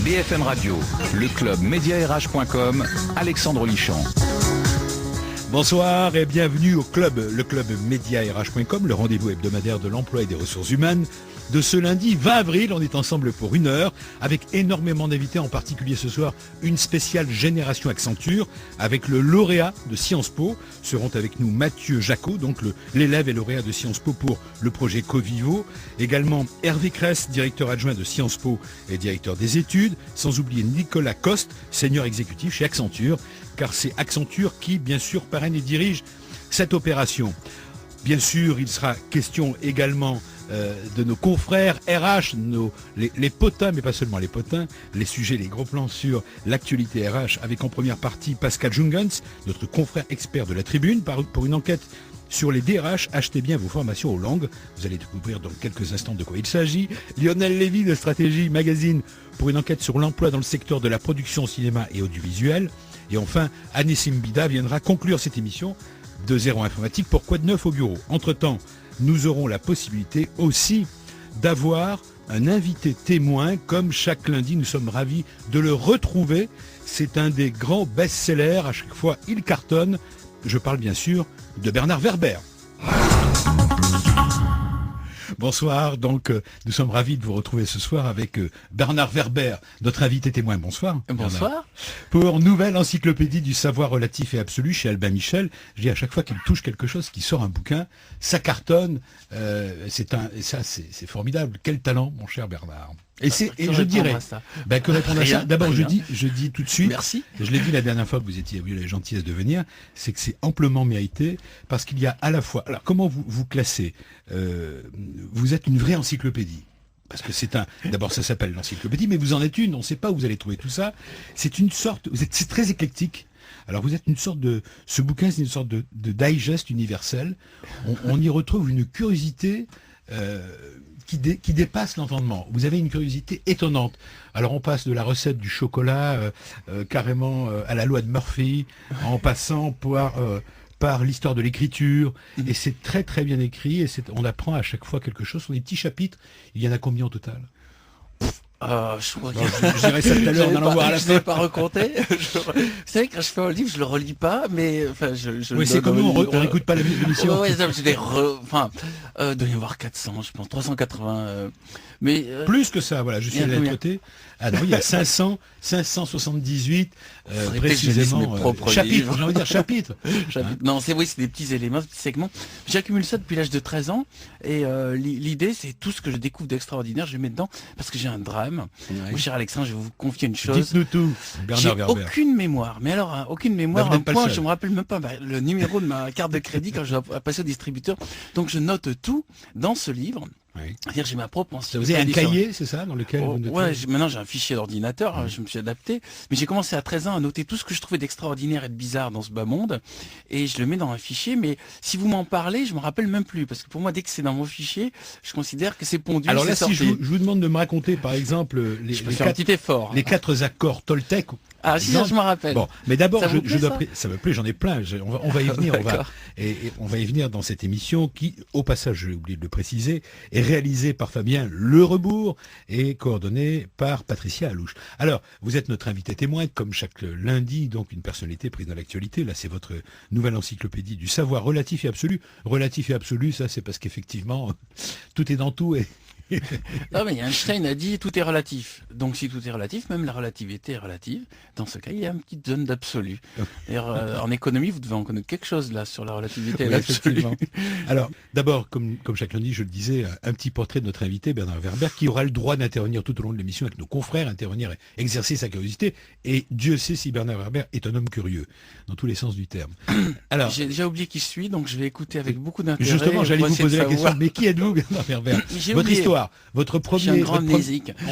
BFM Radio, le club mediarh.com, Alexandre Lichamp. Bonsoir et bienvenue au club, le club mediarh.com, le rendez-vous hebdomadaire de l'emploi et des ressources humaines. De ce lundi 20 avril, on est ensemble pour 1 heure avec énormément d'invités, en particulier ce soir une spéciale Génération Accenture avec le lauréat de Sciences Po. Seront avec nous Mathieu Jacot, donc l'élève et lauréat de Sciences Po pour le projet Covivo. Également Hervé Cress, directeur adjoint de Sciences Po et directeur des études. Sans oublier Nicolas Coste, senior exécutif chez Accenture, car c'est Accenture qui, bien sûr, parraine et dirige cette opération. Bien sûr, il sera question également de nos confrères RH, les potins, mais pas seulement les potins, les sujets, les gros plans sur l'actualité RH, avec en première partie Pascal Jungens, notre confrère expert de la Tribune, pour une enquête sur les DRH. Achetez bien vos formations aux langues. Vous allez découvrir dans quelques instants de quoi il s'agit. Lionel Lévy de Stratégie Magazine pour une enquête sur l'emploi dans le secteur de la production cinéma et audiovisuel. Et enfin, Anessim Bida viendra conclure cette émission de Zéro Informatique. Pourquoi de neuf au bureau? Entre-temps, nous aurons la possibilité aussi d'avoir un invité témoin. Comme chaque lundi, nous sommes ravis de le retrouver. C'est un des grands best-sellers. À chaque fois, il cartonne. Je parle bien sûr de Bernard Werber. Bonsoir, donc nous sommes ravis de vous retrouver ce soir avec Bernard Werber, notre invité témoin. Bonsoir. Bonsoir. Pour Nouvelle Encyclopédie du Savoir Relatif et Absolu chez Albin Michel. Je dis à chaque fois qu'il touche quelque chose, qu'il sort un bouquin, ça cartonne. C'est formidable. Quel talent, mon cher Bernard. Et je dirais, que répondre à ça, d'abord je dis tout de suite, merci. Je l'ai dit la dernière fois que vous étiez eu la gentillesse de venir, c'est que c'est amplement mérité, parce qu'il y a à la fois, alors comment vous classez, vous êtes une vraie encyclopédie. Parce que d'abord ça s'appelle l'encyclopédie, mais vous en êtes une, on ne sait pas où vous allez trouver tout ça. C'est une sorte, c'est très éclectique. Alors vous êtes ce bouquin c'est une sorte de digest universel. On y retrouve une curiosité, qui dépasse l'entendement. Vous avez une curiosité étonnante. Alors on passe de la recette du chocolat carrément à la loi de Murphy, en passant par l'histoire de l'écriture, et c'est très très bien écrit, et on apprend à chaque fois quelque chose sur des petits chapitres. Il y en a combien au total? Je crois je dirais ça tout à l'heure en allant voir à la fin. Je ne vais pas recompter. Vous savez, quand je fais un livre, je le relis pas, mais enfin, oui, c'est comme nous, on n'écoute pas l'émission. Oui, il doit y avoir 400, je pense, 380. Mais plus que ça, voilà, je suis allé côté. Ah non, il y a 578 précisément chapitres. J'ai envie de dire chapitres. Non, c'est des petits éléments, des petits segments. J'accumule ça depuis l'âge de 13 ans, et l'idée, c'est tout ce que je découvre d'extraordinaire, je le mets dedans, parce que j'ai un drame. Mon cher Alexandre, je vais vous confier une chose. Dites-nous tout, Bernard Werber. J'ai aucune mémoire, mais alors aucune mémoire, un point, je me rappelle même pas le numéro de ma carte de crédit quand je dois passer au distributeur. Donc je note tout dans ce livre. Oui. C'est-à-dire j'ai ma propre encyclopédie. Vous avez un cahier, c'est ça, dans lequel vous notez? Ouais, maintenant j'ai un fichier d'ordinateur, je me suis adapté, mais j'ai commencé à 13 ans à noter tout ce que je trouvais d'extraordinaire et de bizarre dans ce bas monde, et je le mets dans un fichier, mais si vous m'en parlez, je me rappelle même plus, parce que pour moi, dès que c'est dans mon fichier, je considère que c'est pondu. Alors là, si je vous demande de me raconter, par exemple, les 4 accords Toltec. Ah si, ça je me rappelle. Bon, mais d'abord, ça me plaît, j'en ai plein. On va y venir, on va y venir dans cette émission qui, au passage, j'ai oublié de le préciser, est réalisée par Fabien Le Rebourg et coordonnée par Patricia Alouche. Alors, vous êtes notre invité témoin, comme chaque lundi, donc une personnalité prise dans l'actualité. Là, c'est votre nouvelle encyclopédie du savoir relatif et absolu. Relatif et absolu, ça, c'est parce qu'effectivement, tout est dans tout et non, mais Einstein a dit tout est relatif. Donc si tout est relatif, même la relativité est relative. Dans ce cas, il y a une petite zone d'absolu. D'ailleurs, en économie, vous devez en connaître quelque chose là sur la relativité et l'absolu. Alors, d'abord, comme chaque lundi, je le disais, un petit portrait de notre invité, Bernard Werber, qui aura le droit d'intervenir tout au long de l'émission avec nos confrères, intervenir et exercer sa curiosité. Et Dieu sait si Bernard Werber est un homme curieux, dans tous les sens du terme. Alors, j'ai déjà oublié qui je suis, donc je vais écouter avec beaucoup d'intérêt. Justement, j'allais vous poser la question, mais qui êtes-vous, Bernard Werber? Votre histoire. Votre premier,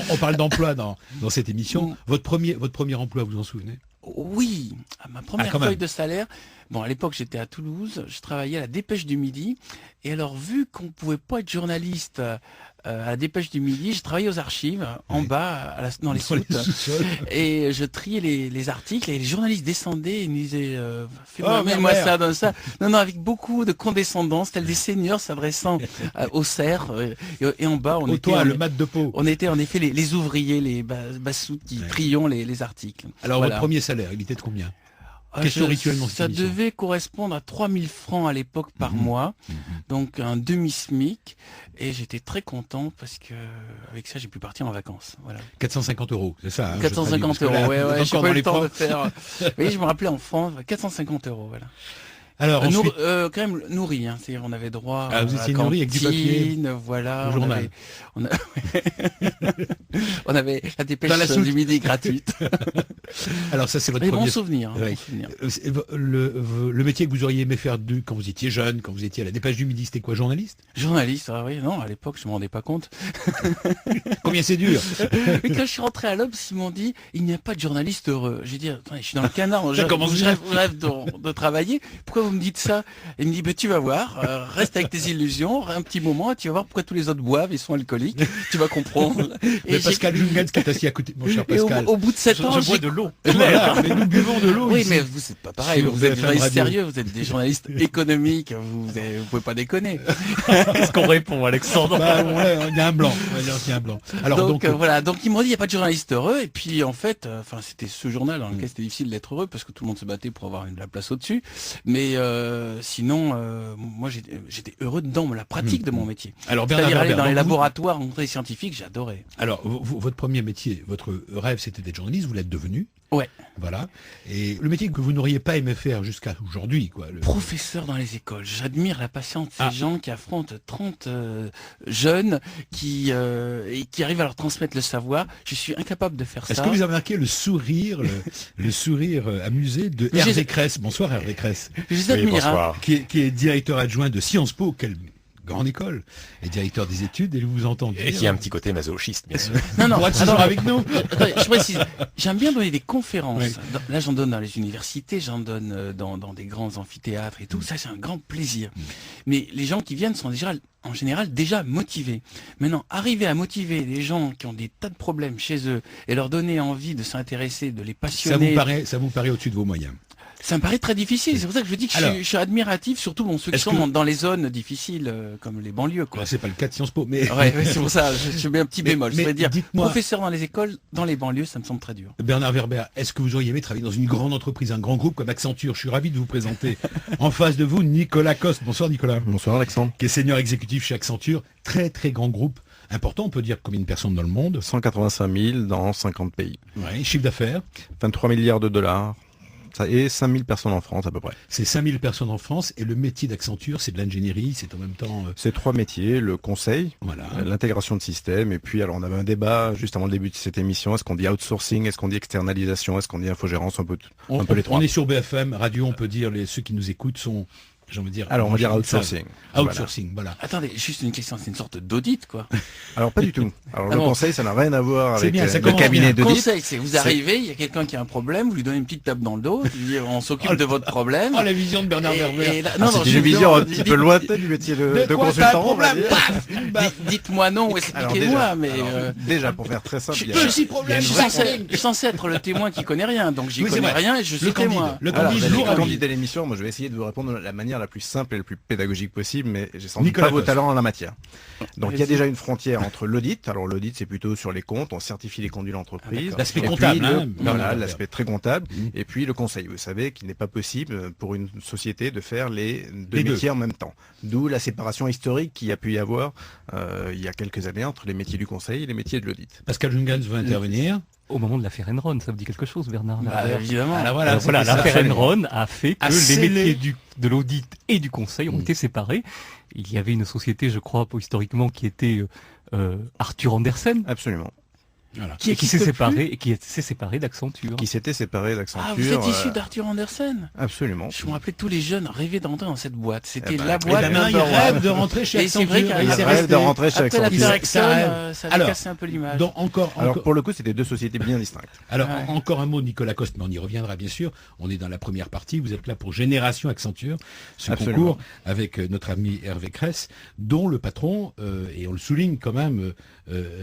on parle d'emploi dans cette émission. Votre premier emploi, vous en souvenez? Oui, ma première quand même. feuille de salaire. Bon, à l'époque, j'étais à Toulouse, je travaillais à la Dépêche du Midi. Et alors, vu qu'on pouvait pas être journaliste à la Dépêche du Midi, j'ai travaillé aux archives, en bas, dans les soutes. sous-sols. Et je triais les articles et les journalistes descendaient et me disaient fais-moi Oh, mets-moi merde. ça, donne ça. Non, avec beaucoup de condescendance, tels des seniors s'adressant aux serfs. Et en bas, Au toit, le mat de peau. on était en effet les ouvriers, les bassoutes qui trions les articles. Alors, Voilà. votre premier salaire, il était de combien? Question rituelle dans cette Ça émission. devait correspondre à 3000 francs à l'époque par mois, donc un demi-SMIC, et j'étais très content parce que avec ça j'ai pu partir en vacances. Voilà. 450 €, c'est ça, hein, je 450 traduis, parce euros, que là, ouais, vous êtes j'ai encore pas dans eu les le temps de francs. faire. Oui, je me rappelais en francs, 450 €, voilà. Alors, ensuite, Quand même nourri, hein, c'est-à-dire on avait droit Ah, vous à la étiez nourri avec du papier. cantine, voilà, Au on journal. on avait la dépêche Dans la soute. du midi gratuite. alors ça, c'est votre Des bons premier... souvenirs, Ouais. bons souvenirs. Le métier que vous auriez aimé faire quand vous étiez jeune, quand vous étiez à la Dépêche du Midi, c'était quoi, journaliste? Journaliste, ah oui, non, à l'époque je me rendais pas compte. Combien c'est dur? Et quand je suis rentré à l'Obs, ils m'ont dit il n'y a pas de journaliste heureux. J'ai dit attendez, je suis dans le canard, Ça commence je bien. rêve de travailler. Pourquoi vous me dites ça? Il me dit tu vas voir, reste avec tes illusions, un petit moment, et tu vas voir pourquoi tous les autres boivent et sont alcooliques. Tu vas comprendre. Mais Et Pascal Jungens qui est assis à côté, mon cher et Pascal. au bout de 7 ans, je bois j'ai- de l'eau. Voilà, mais nous buvons de l'eau Oui, ici. mais vous c'est pas pareil. Sur Vous êtes des BFM journalistes Radio. sérieux, vous êtes des journalistes économiques. Vous pouvez pas déconner. Qu'est-ce qu'on répond, Alexandre? Bah, ouais, il y a un blanc. On va dire qu'il y a un blanc. Alors donc, Voilà, donc ils m'ont dit il n'y a pas de journaliste heureux et puis en fait c'était ce journal dans lequel c'était difficile d'être heureux parce que tout le monde se battait pour avoir la place au-dessus, mais sinon moi j'étais heureux dans la pratique de mon métier. alors Bernard C'est-à-dire aller Werber, dans les donc vous- laboratoires, rencontrer les scientifiques, j'adorais. Alors, votre premier métier, votre rêve, c'était d'être journaliste, vous l'êtes devenu. Ouais. Voilà. Et le métier que vous n'auriez pas aimé faire jusqu'à aujourd'hui, quoi. Professeur dans les écoles, j'admire la patience de ces Ah. gens qui affrontent 30 jeunes et qui arrivent à leur transmettre le savoir. Je suis incapable de faire Est-ce ça. que vous avez remarqué le sourire, le sourire amusé de Mais Hervé j'ai- Cress? Bonsoir Hervé Cress, Je les admire. hein. qui est directeur adjoint de Sciences Po, quelle grande école, et directeur des études, et vous entendez. Et qui a un petit côté masochiste, bien sûr. Non, Pour être toujours attends, avec nous. attendez, je précise, j'aime bien donner des conférences. Oui. Là, j'en donne dans les universités, j'en donne dans des grands amphithéâtres et tout. Ça, c'est un grand plaisir. Mais les gens qui viennent sont déjà, en général, déjà motivés. Maintenant, arriver à motiver les gens qui ont des tas de problèmes chez eux et leur donner envie de s'intéresser, de les passionner, Ça vous paraît au-dessus de vos moyens. ça me paraît très difficile. C'est pour ça que je dis que Alors, je suis admiratif, surtout ceux qui est-ce sont que- dans les zones difficiles, comme les banlieues, quoi. Là, c'est pas le cas de Sciences Po, mais Ouais, c'est pour ça, je mets un petit Mais- bémol. mais Je veux dire, dites-moi- professeur dans les écoles, dans les banlieues, ça me semble très dur. Bernard Werber, est-ce que vous auriez aimé travailler dans une grande entreprise, un grand groupe comme Accenture? Je suis ravi de vous présenter. En face de vous, Nicolas Coste. Bonsoir Nicolas. Bonsoir Alexandre. Qui est senior exécutif chez Accenture. Très très grand groupe. Important, on peut dire combien de personnes dans le monde? 185 000 dans 50 pays. Ouais, chiffre d'affaires. 23 milliards de dollars. Ça et 5 000 personnes en France à peu près. C'est 5000 personnes en France. Et le métier d'Accenture, c'est de l'ingénierie. C'est en même temps... C'est 3 métiers, le conseil, voilà. l'intégration de systèmes, et puis alors on avait un débat juste avant le début de cette émission, est-ce qu'on dit outsourcing, est-ce qu'on dit externalisation, est-ce qu'on dit infogérance, un peu les trois. On est sur BFM Radio, on peut dire, ceux qui nous écoutent sont, j'ai envie de dire... Alors on va dire ils outsourcing. savent. Outsourcing, voilà. Attendez, juste une question, c'est une sorte d'audit, quoi. Alors pas du tout. Alors Ah le bon. conseil, ça n'a rien à voir C'est avec bien, ça le commence cabinet bien. d'audit. Conseil, c'est vous arrivez, il y a quelqu'un qui a un problème, vous lui donnez une petite tape dans le dos, vous dites, on s'occupe de votre problème. Oh, la vision de Bernard Werber. là- Ah, c'est une vision justement, un petit peu lointaine du métier de quoi, t'as un consultant. on va problème dire. Paf Une baffe. Dites-moi non ou Alors expliquez-moi, mais déjà pour faire très simple, je il y a- suis problème, je suis censé être le témoin qui connaît rien, donc j'y Oui, c'est connais vrai. rien et je suis Le candide. témoin. Le Voilà, candide, vous allez lourd à lui. candidat à l'émission, moi je vais essayer de vous répondre de la manière la plus simple et la plus pédagogique possible, mais j'ai sans doute Nicolas pas vos Coste. talents en la matière. Donc il y a Allez-y. déjà une frontière entre l'audit, alors l'audit c'est plutôt sur les comptes, on certifie les comptes de l'entreprise, L'aspect et puis comptable, hein, voilà, Bernard l'aspect très comptable, Mhm. et puis le conseil. Vous savez qu'il n'est pas possible pour une société de faire les deux Les deux. métiers en même temps. D'où la séparation historique qu'il y a pu y avoir il y a quelques années entre les métiers du conseil et les métiers de l'audit. Pascal Jungens veut intervenir. Au moment de l'affaire Enron, ça vous dit quelque chose, Bernard? Bah, évidemment. Ah, Voilà, l'affaire Enron a fait que A les scellé. métiers de l'audit et du conseil ont été séparés. Il y avait une société, je crois, historiquement, qui était Arthur Andersen. Absolument. Voilà. Qui s'est existe séparé plus. et qui s'est séparé d'Accenture. Qui s'était séparé d'Accenture. Ah, vous êtes issu d'Arthur Andersen. Absolument. Je me rappelais tous les jeunes rêvaient d'entrer dans cette boîte. C'était Eh ben, la Et boîte maintenant, il number one. rêve de rentrer chez Et c'est vrai Accenture. qu'il Il Il s'est rêve resté. de rentrer chez Après Accenture. l'affaire Ça Exxon, rêve. ça avait Alors, cassé un peu l'image. Donc encore, Alors pour le coup, c'était deux sociétés bien distinctes. Alors, Ouais. encore un mot de Nicolas Coste, mais on y reviendra bien sûr. On est dans la première partie. Vous êtes là pour Génération Accenture, ce Absolument. concours avec notre ami Hervé Cress, dont le patron, et on le souligne quand même,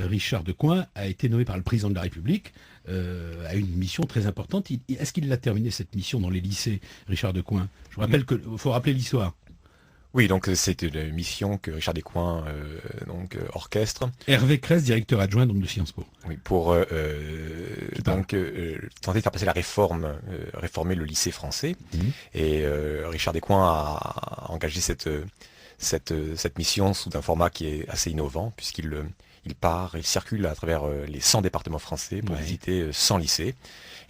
Richard Decoing, a été nommé par le président de la République à une mission très importante. Est-ce qu'il a terminé cette mission dans les lycées, Richard Decoing? Je vous rappelle qu'il faut rappeler l'histoire. Oui, donc c'est une mission que Richard Descoings orchestre, Hervé Cress, directeur adjoint donc, de Sciences Po. oui, pour parle. tenter de faire passer la réforme, réformer le lycée français. Mhm. Et Richard Descoings a engagé cette mission sous un format qui est assez innovant, puisqu'il il circule à travers les 100 départements français pour Ouais. visiter 100 lycées.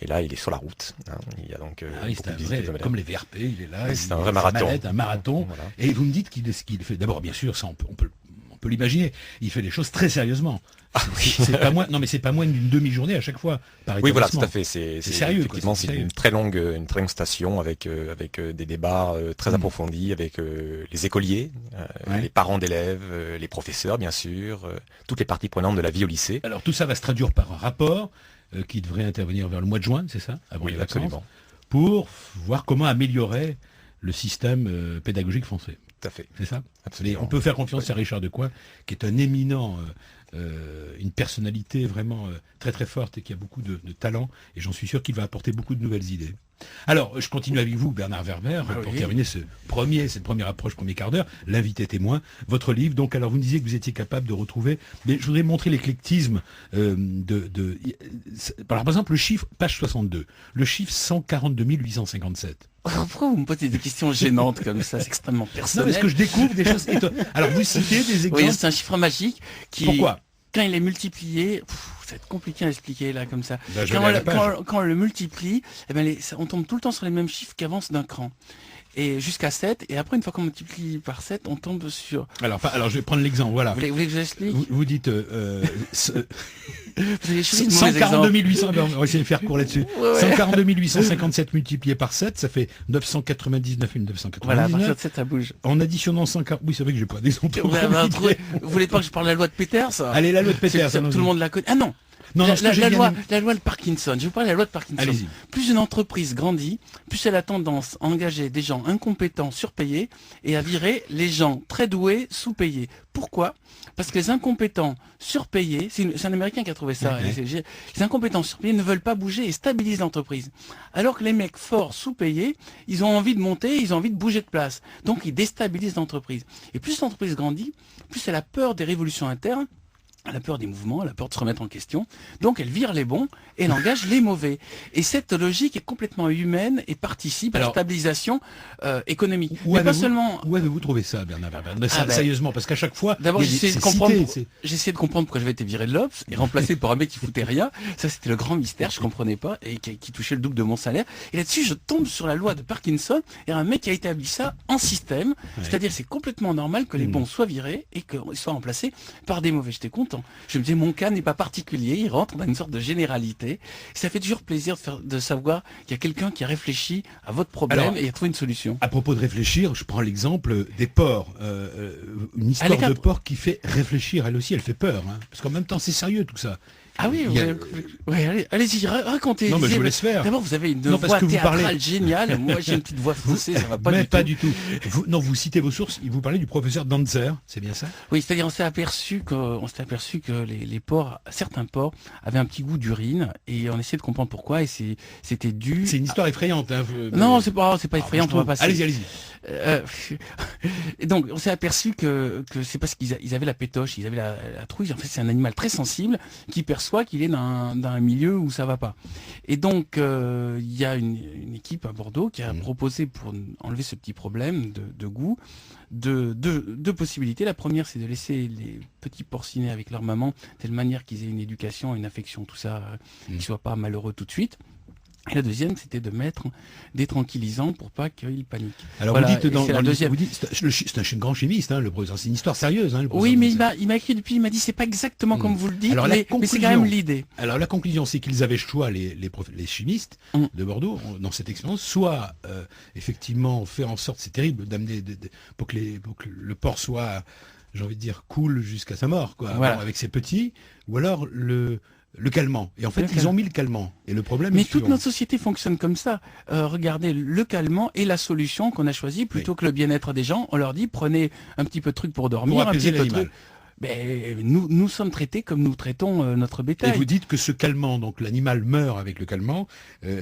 Et là, il est sur la route. Hein. Il y a donc Ah oui, beaucoup c'est un de visites vrai, hebdomadaires. comme les VRP, il est là. C'est il un a vrai sa marathon. mallette, un marathon. Voilà. Et vous me dites qu'il fait. D'abord, bien sûr, ça on peut l'imaginer. Il fait les choses très sérieusement. C'est pas moins. Non, mais c'est pas moins d'une demi-journée à chaque fois. Par Oui, voilà, tout établissement. à fait. C'est sérieux, quoi, effectivement, c'est c'est sérieux. une très longue station avec des débats très approfondis avec les écoliers, Ouais. les parents d'élèves, les professeurs, bien sûr, toutes les parties prenantes de la vie au lycée. Alors tout ça va se traduire par un rapport qui devrait intervenir vers le mois de juin, c'est ça, avant Oui, les vacances, absolument. pour voir comment améliorer le système pédagogique français. Tout à fait. C'est ça. Absolument. Et on peut faire confiance à Richard Decoing, qui est un éminent, une personnalité vraiment très très forte et qui a beaucoup de talent. Et j'en suis sûr qu'il va apporter beaucoup de nouvelles idées. Alors, je continue avec vous, Bernard Werber, pour oui. terminer cette première approche, premier quart d'heure, l'invité témoin, votre livre. Donc, alors, vous me disiez que vous étiez capable de retrouver, mais je voudrais montrer l'éclectisme par exemple, le chiffre, page 62, le chiffre 142 857. Pourquoi vous me posez des questions gênantes comme ça? C'est extrêmement Non, personnel. parce que je découvre des choses étonnantes. Alors, vous citez des exemples. Oui, c'est un chiffre magique qui, Pourquoi? quand il est multiplié, ça va être compliqué à expliquer là comme ça. Ben, je Quand vais à la on, page. quand on le multiplie, eh ben, on tombe tout le temps sur les mêmes chiffres qui avancent d'un cran. Et jusqu'à 7, et après une fois qu'on multiplie par 7, on tombe sur... Alors, je vais prendre l'exemple, voilà. Vous voulez que je l'explique? Vous dites Vous avez choisi de mauvais 142 exemples. 800, on va essayer de faire court là-dessus. Ouais, ouais. 142 857 multiplié par 7, ça fait 999 Voilà, à 999. partir de 7, ça bouge. En additionnant 140, oui, c'est vrai que j'ai pas d'exemple. Vous voulez pas que je parle de la loi de Peters? Allez, la loi de Peters. Tout le monde la connaît. Ah non! Non, non, ce que j'ai bien aimé- La loi de Parkinson. Je vais vous parler de la loi de Parkinson. Allez-y. Plus une entreprise grandit, plus elle a tendance à engager des gens incompétents, surpayés, et à virer les gens très doués, sous-payés. Pourquoi? Parce que les incompétents, surpayés, c'est un Américain qui a trouvé ça. Ouais. Les incompétents, surpayés ne veulent pas bouger et stabilisent l'entreprise. Alors que les mecs forts, sous-payés, ils ont envie de monter, ils ont envie de bouger de place. Donc ils déstabilisent l'entreprise. Et plus l'entreprise grandit, plus elle a peur des révolutions internes. Elle a peur des mouvements, elle a peur de se remettre en question. Donc elle vire les bons et elle engage les mauvais. Et cette logique est complètement humaine et participe à la Alors, stabilisation économique. Où Mais pas avez-vous- seulement... Où avez-vous trouvé ça, Bernard Werber? Mais ça, Ah ben, sérieusement, parce qu'à chaque fois, D'abord, il y a j'essayais des- de c'est comprendre. cité, J'essayais de comprendre pourquoi j'avais été viré de l'Obs et remplacé par un mec qui foutait rien. Ça, c'était le grand mystère. Je comprenais pas et qui touchait le double de mon salaire. Et là-dessus, je tombe sur la loi de Parkinson et un mec qui a établi ça en système. C'est-à-dire, c'est complètement normal que les bons soient virés et qu'ils soient remplacés par des mauvais. J'étais content. Je me disais, mon cas n'est pas particulier. Il rentre dans une sorte de généralité. Et ça fait toujours plaisir de savoir qu'il y a quelqu'un qui a réfléchi à votre problème Alors, et a trouvé une solution. À propos de réfléchir, je prends l'exemple des porcs. Une histoire Allez, de cap- porc qui fait réfléchir, elle aussi, elle fait peur. Hein, parce qu'en même temps, c'est sérieux tout ça. Ah oui, Il y a- allez-y, racontez. Non, mais je Lisez. vous laisse faire. D'abord, vous avez une Non, parce voix que vous parlez- théâtrale géniale. Moi, j'ai une petite voix faussée, ça va pas Mais du pas tout. du tout. Vous citez vos sources, vous parlez du professeur Danzer, c'est bien ça? Oui, c'est-à-dire, on s'est aperçu que les porcs, certains porcs, avaient un petit goût d'urine, et on essayait de comprendre pourquoi, et c'était dû. C'est une histoire effrayante. Hein, Non, c'est pas Ah, effrayant, je on va trouve. passer. Allez-y, allez-y. Et donc, on s'est aperçu que c'est parce qu'ils avaient la pétoche, ils avaient la trouille. En fait, c'est un animal très sensible qui perçoit qu'il est dans un milieu où ça va pas. Et donc, il y a une équipe à Bordeaux qui a proposé, pour enlever ce petit problème de goût, deux possibilités. La première, c'est de laisser les petits porcinés avec leur maman, de telle manière qu'ils aient une éducation, une affection, tout ça, qu'ils soient pas malheureux tout de suite. Et la deuxième, c'était de mettre des tranquillisants pour pas qu'il panique. Alors Voilà, vous dites et c'est la deuxième. vous dites, c'est un grand chimiste, hein, le professeur. C'est une histoire sérieuse. Hein, le Oui, professeur. mais il m'a écrit depuis, il m'a dit c'est pas exactement comme vous le dites, Alors, la mais c'est quand conclusion. même l'idée. Alors la conclusion, c'est qu'ils avaient le choix, les chimistes de Bordeaux, dans cette expérience, soit effectivement faire en sorte, c'est terrible, d'amener pour que le porc soit, j'ai envie de dire, cool jusqu'à sa mort, quoi, Voilà. bon, avec ses petits, ou alors le calmant. Et en fait, ils ont mis le calmant. Et le problème Mais est toute suivant. notre société fonctionne comme ça. Regardez, le calmant est la solution qu'on a choisie plutôt que le bien-être des gens. On leur dit prenez un petit peu de truc pour dormir, Pour un apaiser petit peu de l'animal. truc. Ben, nous sommes traités comme nous traitons notre Et bétail. vous dites que ce calmant, donc l'animal meurt avec le calmant,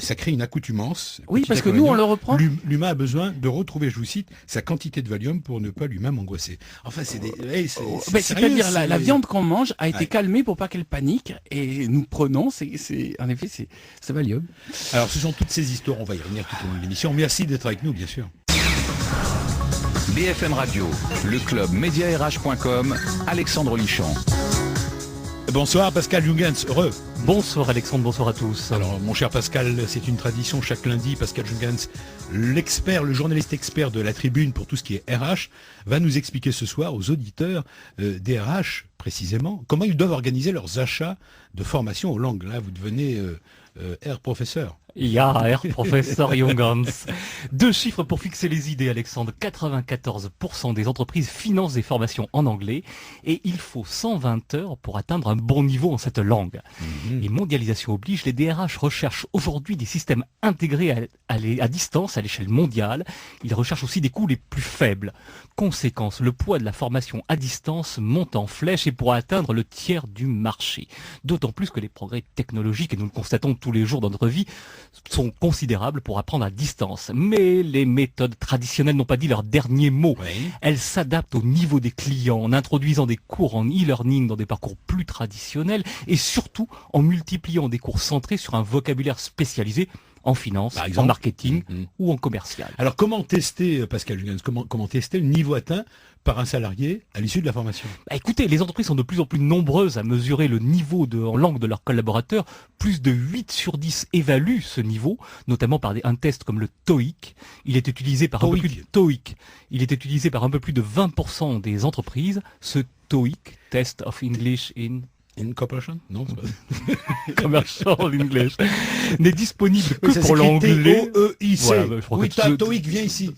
ça crée une accoutumance. Oui, Petit parce que nous, on le reprend. L'humain a besoin de retrouver, je vous cite, sa quantité de Valium pour ne pas lui-même angoisser. Enfin, c'est des... Ben, sérieux, c'est-à-dire la c'est- viande qu'on mange a été Ouais. calmée pour pas qu'elle panique et nous prenons, en effet, c'est Valium. Alors, ce sont toutes ces histoires, on va y revenir tout au long de l'émission. Merci d'être avec nous, bien sûr. BFM Radio, le club mediarh.com, Alexandre Lichamp. Bonsoir, Pascal Jungens, heureux. Bonsoir Alexandre, bonsoir à tous. Alors, mon cher Pascal, c'est une tradition, chaque lundi, Pascal Jungens, le journaliste expert de la Tribune pour tout ce qui est RH, va nous expliquer ce soir aux auditeurs des RH, précisément, comment ils doivent organiser leurs achats de formation aux langues. Là, vous devenez R professeur. Ja, Herr Professor Jungens. 2 chiffres pour fixer les idées, Alexandre. 94% des entreprises financent des formations en anglais et il faut 120 heures pour atteindre un bon niveau en cette langue. Et mondialisation oblige, les DRH recherchent aujourd'hui des systèmes intégrés à distance à l'échelle mondiale. Ils recherchent aussi des coûts les plus faibles. Conséquence, le poids de la formation à distance monte en flèche et pourra atteindre le tiers du marché. D'autant plus que les progrès technologiques, et nous le constatons tous les jours dans notre vie, sont considérables pour apprendre à distance. Mais les méthodes traditionnelles n'ont pas dit leur dernier mot. Oui. Elles s'adaptent au niveau des clients en introduisant des cours en e-learning dans des parcours plus traditionnels et surtout en multipliant des cours centrés sur un vocabulaire spécialisé en finance, Par en exemple. marketing ou en commercial. Alors, comment tester, Pascal Jungens, comment tester le niveau atteint par un salarié à l'issue de la formation? Bah, écoutez, les entreprises sont de plus en plus nombreuses à mesurer le niveau en langue de leurs collaborateurs. Plus de 8 sur 10 évaluent ce niveau, notamment par un test comme le TOEIC. Il est utilisé par un peu plus de TOEIC. Il est utilisé par un peu plus de 20% des entreprises. Ce TOEIC, Test of English in Incorporation? Non, c'est pas... Commercial English, n'est disponible que ça pour s'écrit l'anglais. TOEIC. Voilà, je crois Oui, que tu- TOEIC, viens ici.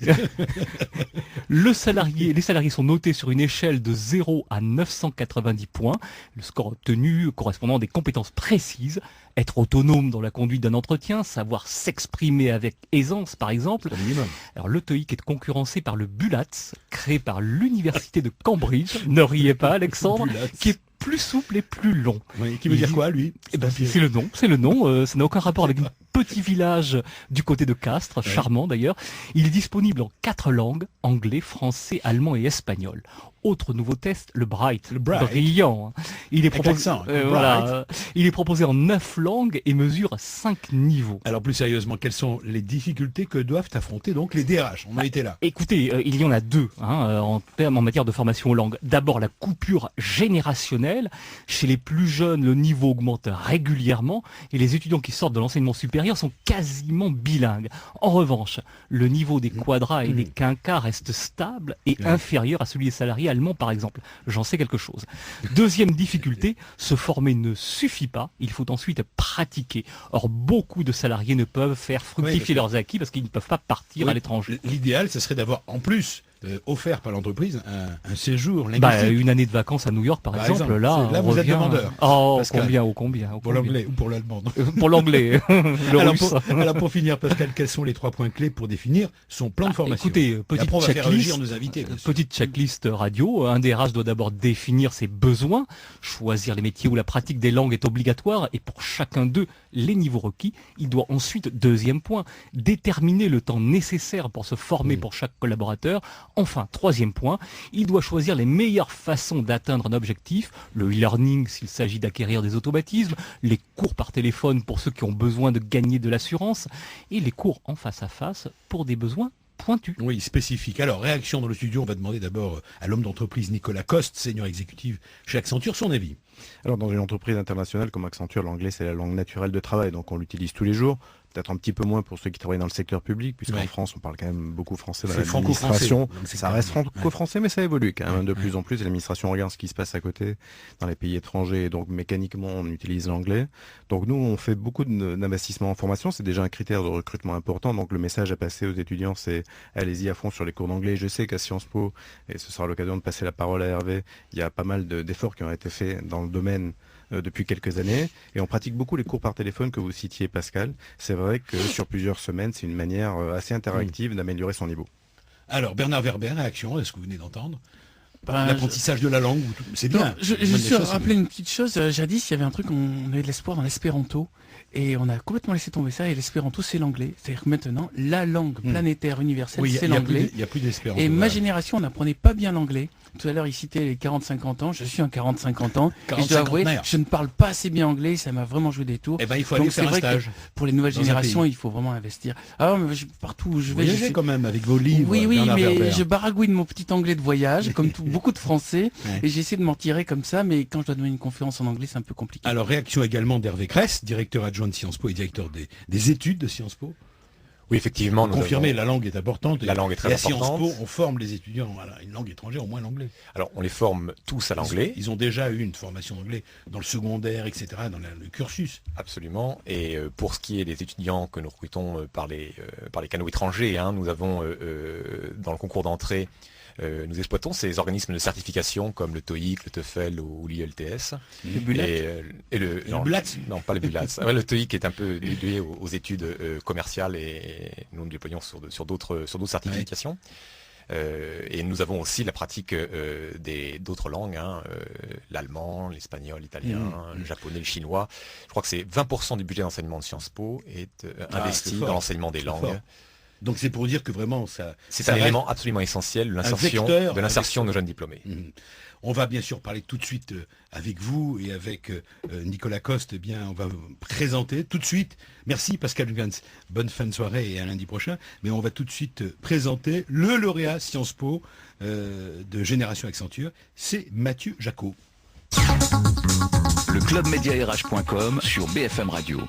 Les salariés sont notés sur une échelle de 0 à 990 points. Le score obtenu correspondant à des compétences précises. Être autonome dans la conduite d'un entretien, savoir s'exprimer avec aisance, par exemple. Au minimum. Alors, le TOEIC est concurrencé par le BULATS, créé par l'Université de Cambridge. Ne riez pas, Alexandre, BULATS. qui est plus souple et plus long. Oui, qui veut dire quoi, lui? Eh ben, c'est le nom, ça n'a aucun rapport avec un petit village du côté de Castres, charmant d'ailleurs. Il est disponible en 4 langues, anglais, français, allemand et espagnol. Autre nouveau test, le Bright, brillant. Il est proposé, l'accent, il est proposé en 9 langues et mesure 5 niveaux. Alors, plus sérieusement, quelles sont les difficultés que doivent affronter donc les DRH? On a été là. Écoutez, il y en a 2 en matière de formation aux langues. D'abord, la coupure générationnelle. Chez les plus jeunes, le niveau augmente régulièrement et les étudiants qui sortent de l'enseignement supérieur sont quasiment bilingues. En revanche, le niveau des quadras et des quinquas reste stable et inférieur à celui des salariés allemands, par exemple. J'en sais quelque chose. Deuxième difficulté, se former ne suffit pas. Il faut ensuite pratiquer. Or, beaucoup de salariés ne peuvent faire fructifier leurs acquis parce qu'ils ne peuvent pas partir à l'étranger. L'idéal, ce serait d'avoir en plus offert par l'entreprise un séjour linguistique. Une année de vacances à New York, par exemple. Là, là, on vous êtes revient... demandeur. Oh, Pascal. combien Pour l'anglais ou pour l'allemand. Pour l'anglais, le Alors russe. pour finir, Pascal, quels sont les 3 points clés pour définir son plan de formation? Écoutez, Et petite après, on va faire réagir checklist, nos invités. bien sûr. petite checklist radio. Un DRH doit d'abord définir ses besoins, choisir les métiers où la pratique des langues est obligatoire et pour chacun d'eux, les niveaux requis. Il doit ensuite, deuxième point, déterminer le temps nécessaire pour se former pour chaque collaborateur. Enfin, troisième point, il doit choisir les meilleures façons d'atteindre un objectif, le e-learning s'il s'agit d'acquérir des automatismes, les cours par téléphone pour ceux qui ont besoin de gagner de l'assurance et les cours en face à face pour des besoins pointus. Oui, spécifique. Alors, réaction dans le studio, on va demander d'abord à l'homme d'entreprise Nicolas Coste, senior exécutif chez Accenture, son avis. Alors dans une entreprise internationale comme Accenture, l'anglais c'est la langue naturelle de travail, donc on l'utilise tous les jours. Peut-être un petit peu moins pour ceux qui travaillent dans le secteur public, puisqu'en Ouais. France on parle quand même beaucoup français dans C'est l'administration. franco-français dans le Ça secteur reste public. franco-français, mais ça évolue quand même de Ouais. plus en plus. Et l'administration regarde ce qui se passe à côté dans les pays étrangers, et donc mécaniquement on utilise l'anglais. Donc nous on fait beaucoup d'investissements en formation, c'est déjà un critère de recrutement important. Donc le message à passer aux étudiants, c'est allez-y à fond sur les cours d'anglais. Je sais qu'à Sciences Po, et ce sera l'occasion de passer la parole à Hervé, il y a pas mal d'efforts qui ont été faits dans le domaine depuis quelques années, et on pratique beaucoup les cours par téléphone que vous citiez, Pascal. C'est vrai que sur plusieurs semaines, c'est une manière assez interactive d'améliorer son niveau. Alors, Bernard Werber, réaction à ce que vous venez d'entendre. Ben, L'apprentissage de la langue, c'est Non, bien. je Bonne suis chose, rappelé une petite chose. Jadis, il y avait un truc, on avait de l'espoir dans l'espéranto. Et on a complètement laissé tomber ça. Et l'espéranto, c'est l'anglais. C'est-à-dire que maintenant, la langue planétaire universelle, Oui, c'est il y a l'anglais. il y a plus d'espérance. Et ma génération, on n'apprenait pas bien l'anglais. Tout à l'heure, il citait les 40-50 ans. Je suis un 40-50 ans. Et je dois avouer, quarantenaire. je ne parle pas assez bien anglais. Ça m'a vraiment joué des tours. Eh ben, il faut Donc, aller c'est faire un vrai que stage. pour les nouvelles dans un générations, pays. il faut vraiment investir. Ah, mais partout où je vais, Voyagez quand même avec vos livres. oui, oui, Bernard mais Werber. je baragouine mon petit anglais de voyage, comme beaucoup de Français, Ouais. et j'essaie de m'en tirer comme ça, mais quand je dois donner une conférence en anglais, c'est un peu compliqué. Alors, réaction également d'Hervé Cress, directeur adjoint de Sciences Po et directeur des études de Sciences Po. Oui, effectivement. nous Confirmé, avons- la langue est importante. La langue est très et à Sciences importante. Po, on forme les étudiants à une langue étrangère, au moins l'anglais. Alors, on les forme tous à l'anglais. Ils ont déjà eu une formation d'anglais dans le secondaire, etc., dans le cursus. Absolument. Et pour ce qui est des étudiants que nous recrutons par les canaux étrangers, hein, nous avons dans le concours d'entrée, nous exploitons ces organismes de certification comme le TOEIC, le TOEFL ou l'IELTS. Le bullet. Et le non, BULATS. non, pas le BULATS. Ouais, le TOEIC est un peu lié aux études commerciales et nous nous déployons sur d'autres certifications. Et nous avons aussi la pratique d'autres langues, hein, l'allemand, l'espagnol, l'italien, le japonais, le chinois. Je crois que c'est 20% du budget d'enseignement de Sciences Po est investi c'est fort. dans l'enseignement des C'est langues. fort. Donc c'est pour dire que vraiment ça. C'est ça un reste- élément absolument essentiel de l'insertion vecteur, de un l'insertion de vecteur. nos jeunes diplômés. Mhm. On va bien sûr parler tout de suite avec vous et avec Nicolas Coste. Eh bien, on va vous présenter tout de suite. Merci Pascal Jungans. Bonne fin de soirée et à lundi prochain. Mais on va tout de suite présenter le lauréat Sciences Po de Génération Accenture. C'est Mathieu Jacot. Le club média-rh.com sur BFM Radio.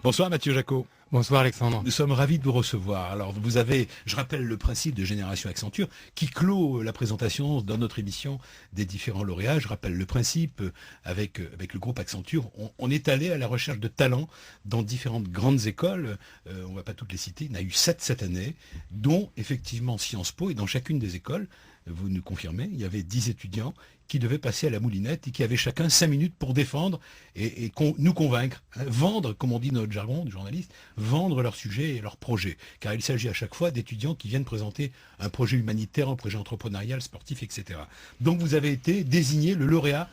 Bonsoir Mathieu Jacot. Bonsoir Alexandre. Nous sommes ravis de vous recevoir. Alors vous avez, je rappelle le principe de Génération Accenture qui clôt la présentation dans notre émission des différents lauréats. Je rappelle le principe avec le groupe Accenture. On est allé à la recherche de talents dans différentes grandes écoles. On ne va pas toutes les citer. Il y en a eu 7 cette année, dont effectivement Sciences Po. Et dans chacune des écoles, vous nous confirmez, il y avait 10 étudiants qui devaient passer à la moulinette et qui avaient chacun 5 minutes pour défendre et nous convaincre, hein, vendre, comme on dit dans notre jargon de journaliste, vendre leur sujet et leur projet. Car il s'agit à chaque fois d'étudiants qui viennent présenter un projet humanitaire, un projet entrepreneurial, sportif, etc. Donc vous avez été désigné le lauréat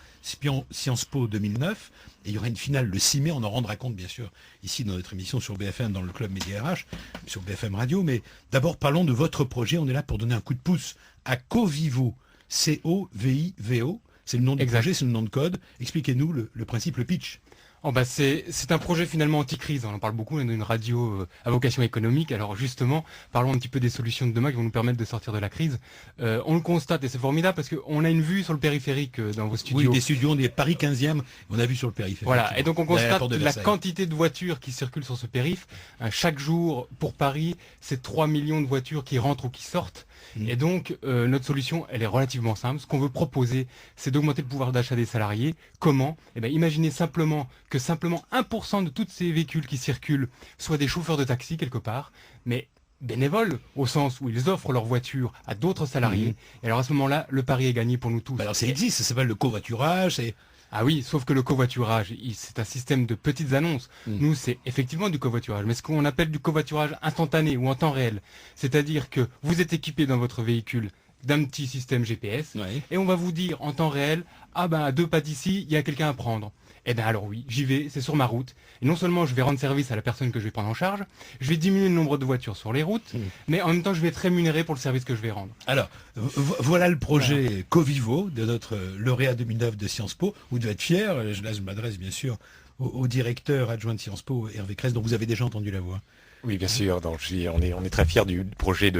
Sciences Po 2009. Et il y aura une finale le 6 mai, on en rendra compte bien sûr ici dans notre émission sur BFM, dans le club Média RH, sur BFM Radio. Mais d'abord parlons de votre projet, on est là pour donner un coup de pouce à Covivo. C-O-V-I-V-O, c'est le nom du Exact. projet, c'est le nom de code. Expliquez-nous le principe, le pitch. Oh bah c'est un projet finalement anti-crise, on en parle beaucoup, on est une radio à vocation économique, alors justement, parlons un petit peu des solutions de demain qui vont nous permettre de sortir de la crise. On le constate et c'est formidable parce qu'on a une vue sur le périphérique dans vos studios. Oui, des studios, on est Paris 15e, on a vu sur le périphérique. Voilà, et donc on Derrière la constate porte de la Versailles. quantité de voitures qui circulent sur ce périph'. Chaque jour, pour Paris, c'est 3 millions de voitures qui rentrent ou qui sortent. Et donc, notre solution, elle est relativement simple. Ce qu'on veut proposer, c'est d'augmenter le pouvoir d'achat des salariés. Comment ? Eh bien, imaginez simplement que 1% de tous ces véhicules qui circulent soient des chauffeurs de taxi quelque part, mais bénévoles, au sens où ils offrent leur voiture à d'autres salariés. Et alors à ce moment-là, le pari est gagné pour nous tous. Bah alors ça existe, ça s'appelle le covoiturage, c'est... Ah oui, sauf que le covoiturage, c'est un système de petites annonces. Nous, c'est effectivement du covoiturage, mais ce qu'on appelle du covoiturage instantané ou en temps réel. C'est-à-dire que vous êtes équipé dans votre véhicule d'un petit système GPS, Ouais. et on va vous dire en temps réel, ah ben à 2 pas d'ici, il y a quelqu'un à prendre. Eh bien alors oui, j'y vais, c'est sur ma route. Et non seulement je vais rendre service à la personne que je vais prendre en charge, je vais diminuer le nombre de voitures sur les routes, mais en même temps je vais être rémunéré pour le service que je vais rendre. Alors, voilà le projet Covivo de notre lauréat 2009 de Sciences Po. Vous devez être fiers, là je m'adresse bien sûr au directeur adjoint de Sciences Po, Hervé Cress, dont vous avez déjà entendu la voix. Oui, bien sûr. Donc, on est très fiers du projet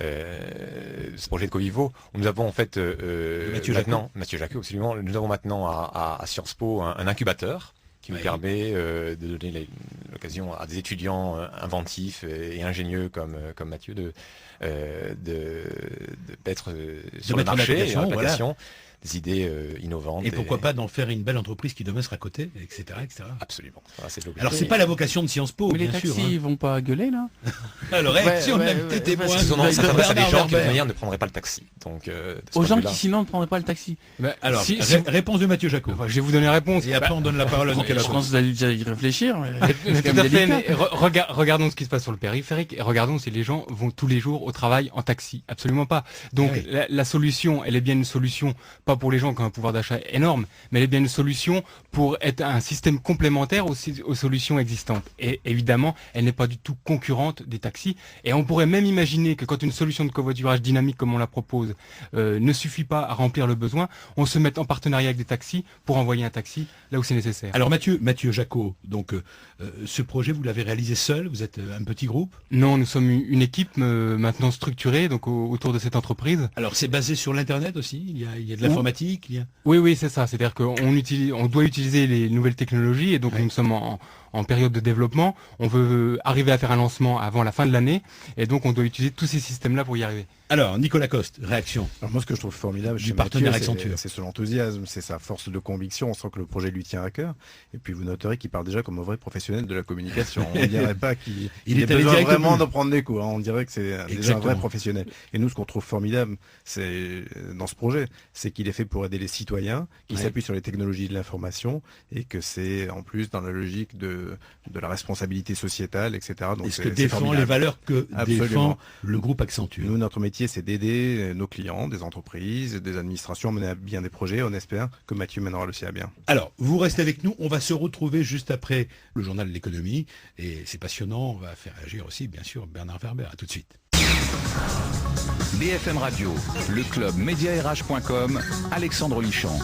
ce projet de Covivo. Nous avons en fait Mathieu Jacot, absolument. Nous avons maintenant à Sciences Po un incubateur qui nous permet de donner l'occasion à des étudiants inventifs et ingénieux comme Mathieu de mettre sur le marché et en application des idées innovantes. Et pourquoi pas d'en faire une belle entreprise qui demain sera cotée, etc. etc. Absolument. Voilà, c'est l'objectif. Alors c'est pas la vocation de Sciences Po, Mais les bien sûr. taxis, ils vont pas gueuler là? Alors réaction de l'invité témoin. Parce que ça s'adresse à des gens qui de toute Bernard manière ne prendraient pas le taxi. Donc, Aux gens qui sinon ne prendraient pas le taxi. Alors, Si- réponse de Mathieu Jacot. Enfin, je vais vous donner la réponse. Et après on donne la parole à Je Nicolas pense que vous allez déjà y réfléchir. mais Mais c'est tout quand à même fait, délicat. mais regardons ce qui se passe sur le périphérique et regardons si les gens vont tous les jours au travail en taxi. Absolument pas. Donc Oui. la solution, elle est bien une solution, pas pour les gens qui ont un pouvoir d'achat énorme, mais elle est bien une solution pour être un système complémentaire aux solutions existantes. Et évidemment, elle n'est pas du tout concurrente des taxis. Et on pourrait même imaginer que quand une solution de covoiturage dynamique comme on la propose ne suffit pas à remplir le besoin, on se mette en partenariat avec des taxis pour envoyer un taxi là où c'est nécessaire. Alors Mathieu Jacot, donc ce projet vous l'avez réalisé seul, vous êtes un petit groupe. Non, nous sommes une équipe maintenant structurée donc autour de cette entreprise. Alors c'est basé sur l'internet aussi, il y a de l'informatique, il y a... Oui, c'est ça. C'est-à-dire on doit utiliser les nouvelles technologies et donc nous sommes en période de développement. On veut arriver à faire un lancement avant la fin de l'année et donc on doit utiliser tous ces systèmes-là pour y arriver. Alors Nicolas Coste, réaction. Alors moi, ce que je trouve formidable Du chez partenaire Mathieu, Accenture. c'est son enthousiasme, c'est sa force de conviction. On sent que le projet lui tient à cœur. Et puis vous noterez qu'il parle déjà comme un vrai professionnel de la communication. On ne dirait pas qu'il Il ait est allé besoin direct au vraiment but. de prendre des cours. On dirait que c'est déjà un Exactement. vrai professionnel. Et nous, ce qu'on trouve formidable, c'est dans ce projet, c'est qu'il est fait pour aider les citoyens, qu'il Ouais. s'appuie sur les technologies de l'information et que c'est en plus dans la logique de la responsabilité sociétale, etc. Donc Et ce c'est que défend formidable. les valeurs que Absolument. défend le groupe Accenture. Nous, notre métier, c'est d'aider nos clients, des entreprises, des administrations à mener à bien des projets. On espère que Mathieu mènera le sien à bien. Alors, vous restez avec nous, on va se retrouver juste après le journal de l'économie, et c'est passionnant, on va faire agir aussi, bien sûr, Bernard Werber. À tout de suite. BFM Radio, le club mediarh.com, Alexandre Lichamp.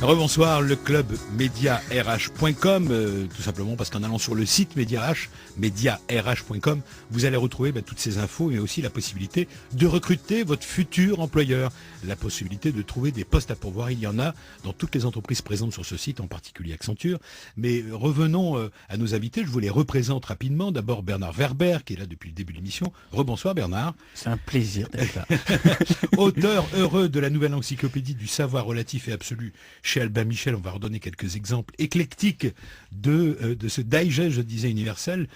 Rebonsoir, le club mediarh.com, tout simplement parce qu'en allant sur le site mediarh.com, vous allez retrouver toutes ces infos et aussi la possibilité de recruter votre futur employeur, la possibilité de trouver des postes à pourvoir. Il y en a dans toutes les entreprises présentes sur ce site, en particulier Accenture. Mais revenons à nos invités, je vous les représente rapidement. D'abord Bernard Werber, qui est là depuis le début de l'émission. Rebonsoir Bernard. C'est un plaisir d'être là. Auteur heureux de la nouvelle encyclopédie du savoir relatif et absolu chez Albin Michel, on va redonner quelques exemples éclectiques de ce digest, je disais, universel.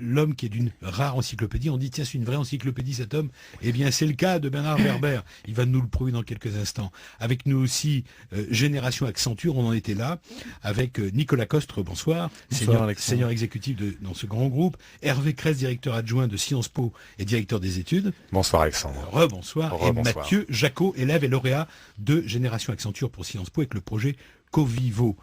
L'homme qui est d'une rare encyclopédie, on dit tiens, c'est une vraie encyclopédie cet homme. Eh bien c'est le cas de Bernard Werber, il va nous le prouver dans quelques instants. Avec nous aussi Génération Accenture, on en était là, avec Nicolas Costre, bonsoir, senior exécutif dans ce grand groupe, Hervé Cresse, directeur adjoint de Sciences Po et directeur des études. Bonsoir Alexandre. Rebonsoir. Et Rebonsoir. Mathieu Jacot, élève et lauréat de Génération Accenture pour Sciences Po avec le projet Covivo.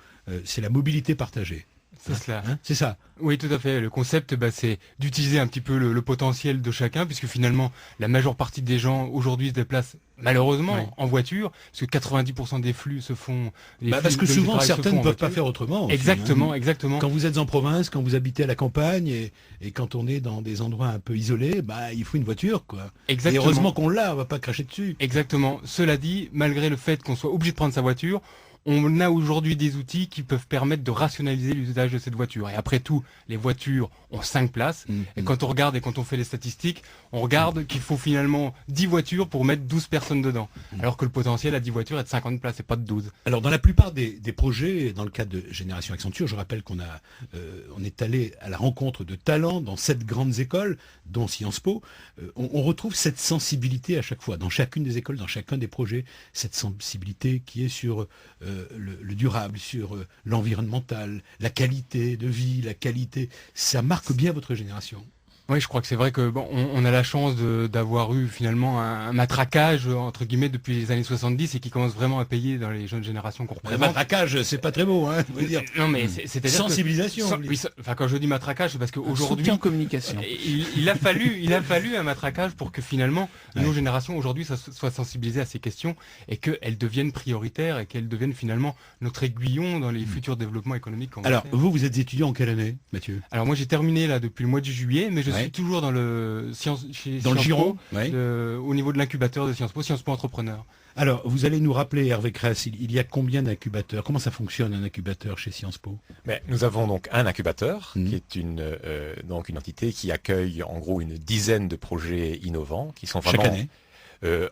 C'est la mobilité partagée. C'est cela. C'est ça. Oui, tout à fait. Le concept, c'est d'utiliser un petit peu le potentiel de chacun, puisque finalement, la majeure partie des gens aujourd'hui se déplacent malheureusement en voiture, parce que 90% des flux se font... Parce que souvent, certains ne peuvent pas faire autrement. Aussi, Exactement, hein. exactement. Quand vous êtes en province, quand vous habitez à la campagne, et quand on est dans des endroits un peu isolés, il faut une voiture, quoi. Exactement. Et heureusement qu'on l'a, on va pas cracher dessus. Exactement. Cela dit, malgré le fait qu'on soit obligé de prendre sa voiture, on a aujourd'hui des outils qui peuvent permettre de rationaliser l'usage de cette voiture. Et après tout, les voitures ont 5 places. Et quand on regarde et quand on fait les statistiques, on regarde qu'il faut finalement 10 voitures pour mettre 12 personnes dedans. Alors que le potentiel à 10 voitures est de 50 places et pas de 12. Alors dans la plupart des projets, dans le cadre de Génération Accenture, je rappelle qu'on est allé à la rencontre de talents dans 7 grandes écoles, dont Sciences Po. On retrouve cette sensibilité à chaque fois, dans chacune des écoles, dans chacun des projets, cette sensibilité qui est sur le durable, sur l'environnemental, la qualité de vie, la qualité. Ça marque bien votre génération. Oui, je crois que c'est vrai que on a la chance d'avoir eu finalement un matraquage entre guillemets depuis les années 70 et qui commence vraiment à payer dans les jeunes générations qu'on Le représente. matraquage, c'est pas très beau, hein, je veux dire. Non mais c'est-à-dire Sensibilisation. quand je dis matraquage, c'est parce qu'aujourd'hui Soutien en communication. il a fallu un matraquage pour que finalement nos générations aujourd'hui soient sensibilisées à ces questions et qu'elles deviennent prioritaires et qu'elles deviennent finalement notre aiguillon dans les futurs développements économiques qu'on va Alors, faire. vous êtes étudiant en quelle année, Mathieu? Alors moi j'ai terminé là depuis le mois de juillet, mais je suis suis toujours dans le chez Dans le Sciences giron, Po, ouais. au niveau de l'incubateur de Sciences Po Entrepreneur. Alors, vous allez nous rappeler, Hervé Kress, il y a combien d'incubateurs? Comment ça fonctionne un incubateur chez Sciences Po? Mais nous avons donc un incubateur Mhm. qui est donc une entité qui accueille en gros une dizaine de projets innovants qui sont vraiment Chaque année?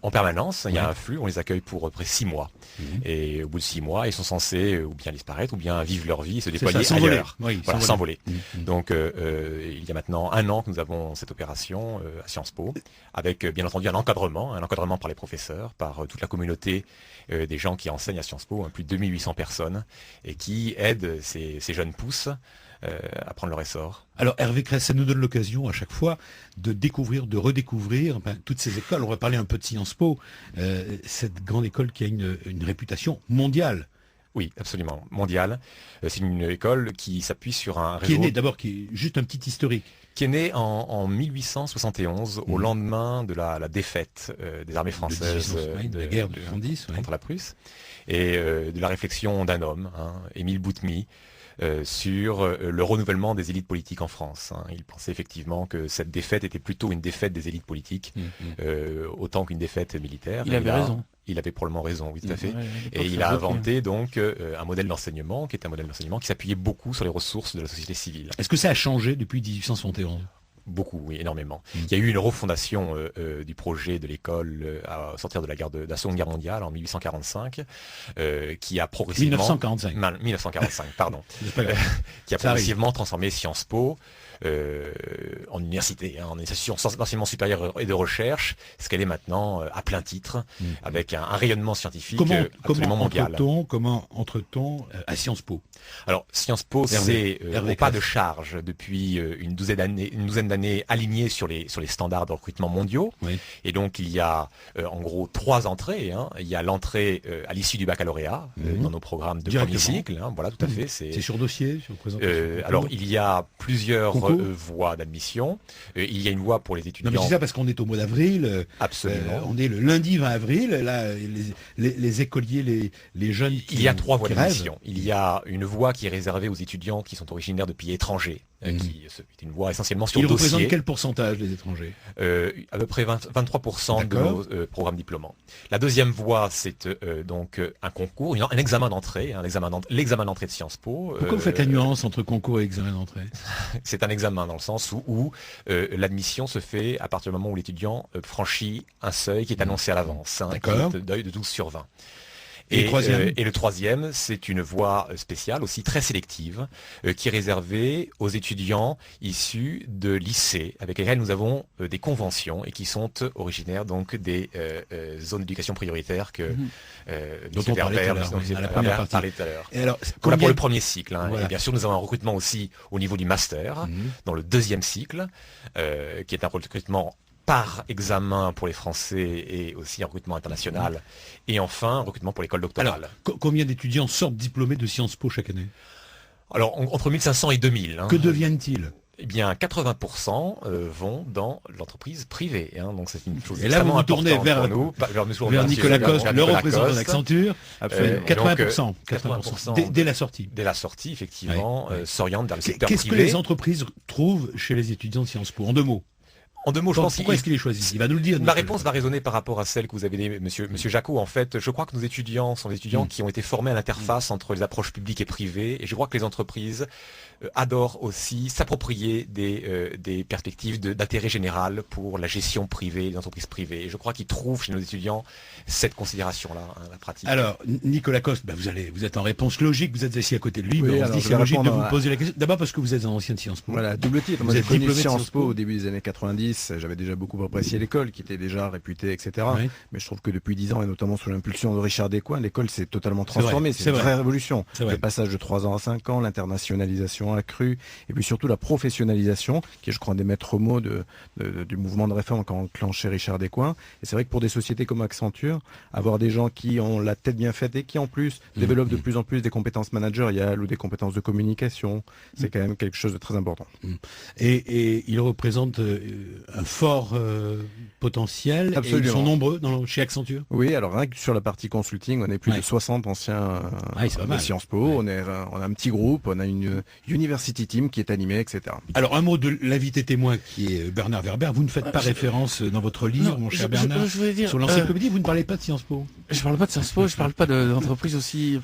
en permanence. Il y a Ouais. un flux, on les accueille pour à peu près 6 mois. Mhm. Et au bout de 6 mois, ils sont censés ou bien disparaître ou bien vivre leur vie et se C'est déployer ça, s'envoler. ailleurs. Oui, Voilà, s'envoler. Mhm. Donc il y a maintenant 1 an que nous avons cette opération à Sciences Po, avec bien entendu un encadrement par les professeurs, par toute la communauté des gens qui enseignent à Sciences Po, plus de 2800 personnes, et qui aident ces jeunes pousses à prendre leur essor. Alors Hervé Kress, ça nous donne l'occasion à chaque fois de découvrir, de redécouvrir toutes ces écoles. On va parler un peu de Sciences Po, cette grande école qui a une réputation mondiale. Oui, absolument, mondiale. C'est une école qui s'appuie sur un Qui est réseau née d'abord, qui est juste un petit historique. qui est né en 1871, au lendemain de la défaite des armées françaises de la guerre de 70, ouais. contre la Prusse, et de la réflexion d'un homme, Émile Boutmy, sur le renouvellement des élites politiques en France. Il pensait effectivement que cette défaite était plutôt une défaite des élites politiques, autant qu'une défaite militaire. Il avait raison. Il avait probablement raison, oui, tout à fait. Ouais, à l'époque, Et il ça a bloquait. inventé donc un modèle d'enseignement qui s'appuyait beaucoup sur les ressources de la société civile. Est-ce que ça a changé depuis 1871? Beaucoup, oui, énormément. Il y a eu une refondation du projet de l'école à sortir de la Seconde Guerre mondiale en 1845, qui a progressivement... 1945. 1945, pardon. C'est pas grave. Qui a Ça arrive. progressivement transformé Sciences Po en université, en institution d'enseignement supérieur et de recherche, ce qu'elle est maintenant à plein titre, avec un rayonnement scientifique absolument mondial. Comment entre-t-on à Sciences Po? Alors, Sciences Po, Hervé c'est au pas Kress. de charge depuis une douzaine d'années aligné sur les standards de recrutement mondiaux. Oui. Et donc, il y a en gros 3 entrées. Il y a l'entrée à l'issue du baccalauréat dans nos programmes de premier Directement. cycle. Voilà, tout à fait. C'est sur dossier, sur présentation? Alors, il y a plusieurs Concours voies d'admission. Il y a une voie pour les Non, étudiants. mais je dis ça parce qu'on est au mois d'avril. Absolument. On est le lundi 20 avril. Là, les écoliers, les jeunes. Il y a 3 voies qui rêvent. d'admission. Il y a une voie qui est réservée aux étudiants qui sont originaires de pays étrangers, qui est une voie essentiellement sur Ils dossier. représentent quel pourcentage, les étrangers? À peu près 23% de D'accord. nos programmes diplômants. La deuxième voie, c'est donc un concours, un examen d'entrée, l'examen d'entrée de Sciences Po. Pourquoi vous faites la nuance entre concours et examen d'entrée? C'est un examen dans le sens où l'admission se fait à partir du moment où l'étudiant franchit un seuil qui est annoncé à l'avance, qui D'accord. est d'œil de 12 sur 20. Et le troisième et le troisième, c'est une voie spéciale, aussi très sélective, qui est réservée aux étudiants issus de lycées, avec lesquels nous avons des conventions et qui sont originaires donc des zones d'éducation prioritaire que Dont M. on parlait tout à Herbert, l'heure, dont oui, M. à la première Herbert partie. parlait tout à l'heure. Et alors, Voilà pour combien- le premier cycle. Voilà. Et bien sûr, nous avons un recrutement aussi au niveau du master, dans le deuxième cycle, qui est un recrutement par examen pour les Français et aussi un recrutement international. Et enfin, un recrutement pour l'école doctorale. Alors, combien d'étudiants sortent diplômés de Sciences Po chaque année? Alors, entre 1500 et 2000. Que deviennent-ils? Eh bien, 80% vont dans l'entreprise privée. Donc, c'est une chose Et là, vous extrêmement vous tournez importante vers- pour nous. Vers Nicolas Coste, le Nicolas représentant Coste. d'Accenture. Absolument. 80%. Donc, 80%. Dès la sortie. Dès la sortie, effectivement, s'orientent vers le secteur Qu'est-ce que privé. les entreprises trouvent chez les étudiants de Sciences Po? En 2 mots. En 2 mots, je pense Pourquoi est-ce qu'ils les choisissent? Il va nous le dire. Ma Nicolas. réponse va résonner par rapport à celle que vous avez donnée, monsieur Jacot. En fait, je crois que nos étudiants sont des étudiants qui ont été formés à l'interface entre les approches publiques et privées. Et je crois que les entreprises adorent aussi s'approprier des perspectives d'intérêt général pour la gestion privée des entreprises privées. Et je crois qu'ils trouvent chez nos étudiants cette considération-là, la pratique. Alors, Nicolas Coste, vous êtes en réponse logique, vous êtes assis à côté de lui, Oui, mais on se alors dit je c'est vais logique de répondre vous à- poser la question. D'abord parce que vous êtes un ancien de Sciences Po. Voilà, double titre. Vous Moi, j'ai êtes connu diplômé de Sciences Sciences Po Po au début des années 90. J'avais déjà beaucoup apprécié l'école, qui était déjà réputée, etc. Oui. Mais je trouve que depuis 10 ans, et notamment sous l'impulsion de Richard Descoings, l'école s'est totalement C'est vrai, transformée. c'est C'est une vrai. vraie révolution. C'est vrai. Le passage de 3 ans à 5 ans, l'internationalisation accrue, et puis surtout la professionnalisation, qui est, je crois, un des maîtres mots du mouvement de réforme qu'a enclenché Richard Descoings. Et c'est vrai que pour des sociétés comme Accenture, avoir des gens qui ont la tête bien faite et qui en plus développent de plus en plus des compétences managériales ou des compétences de communication, c'est quand même quelque chose de très important. Et il représente un fort potentiel. Absolument. Et ils sont nombreux chez Accenture. Oui, alors rien que sur la partie consulting, on est plus Ouais. de 60 anciens c'est pas de mal. Sciences Po. On a un petit groupe, on a une university team qui est animée, etc. Alors un mot de l'invité témoin qui est Bernard Werber. Vous ne faites pas référence dans votre livre, mon cher Bernard, je voulais dire, sur l'encyclopédie. Vous ne parlez pas de Sciences Po. je parle pas de Sciences Po, je parle pas d'entreprise aussi,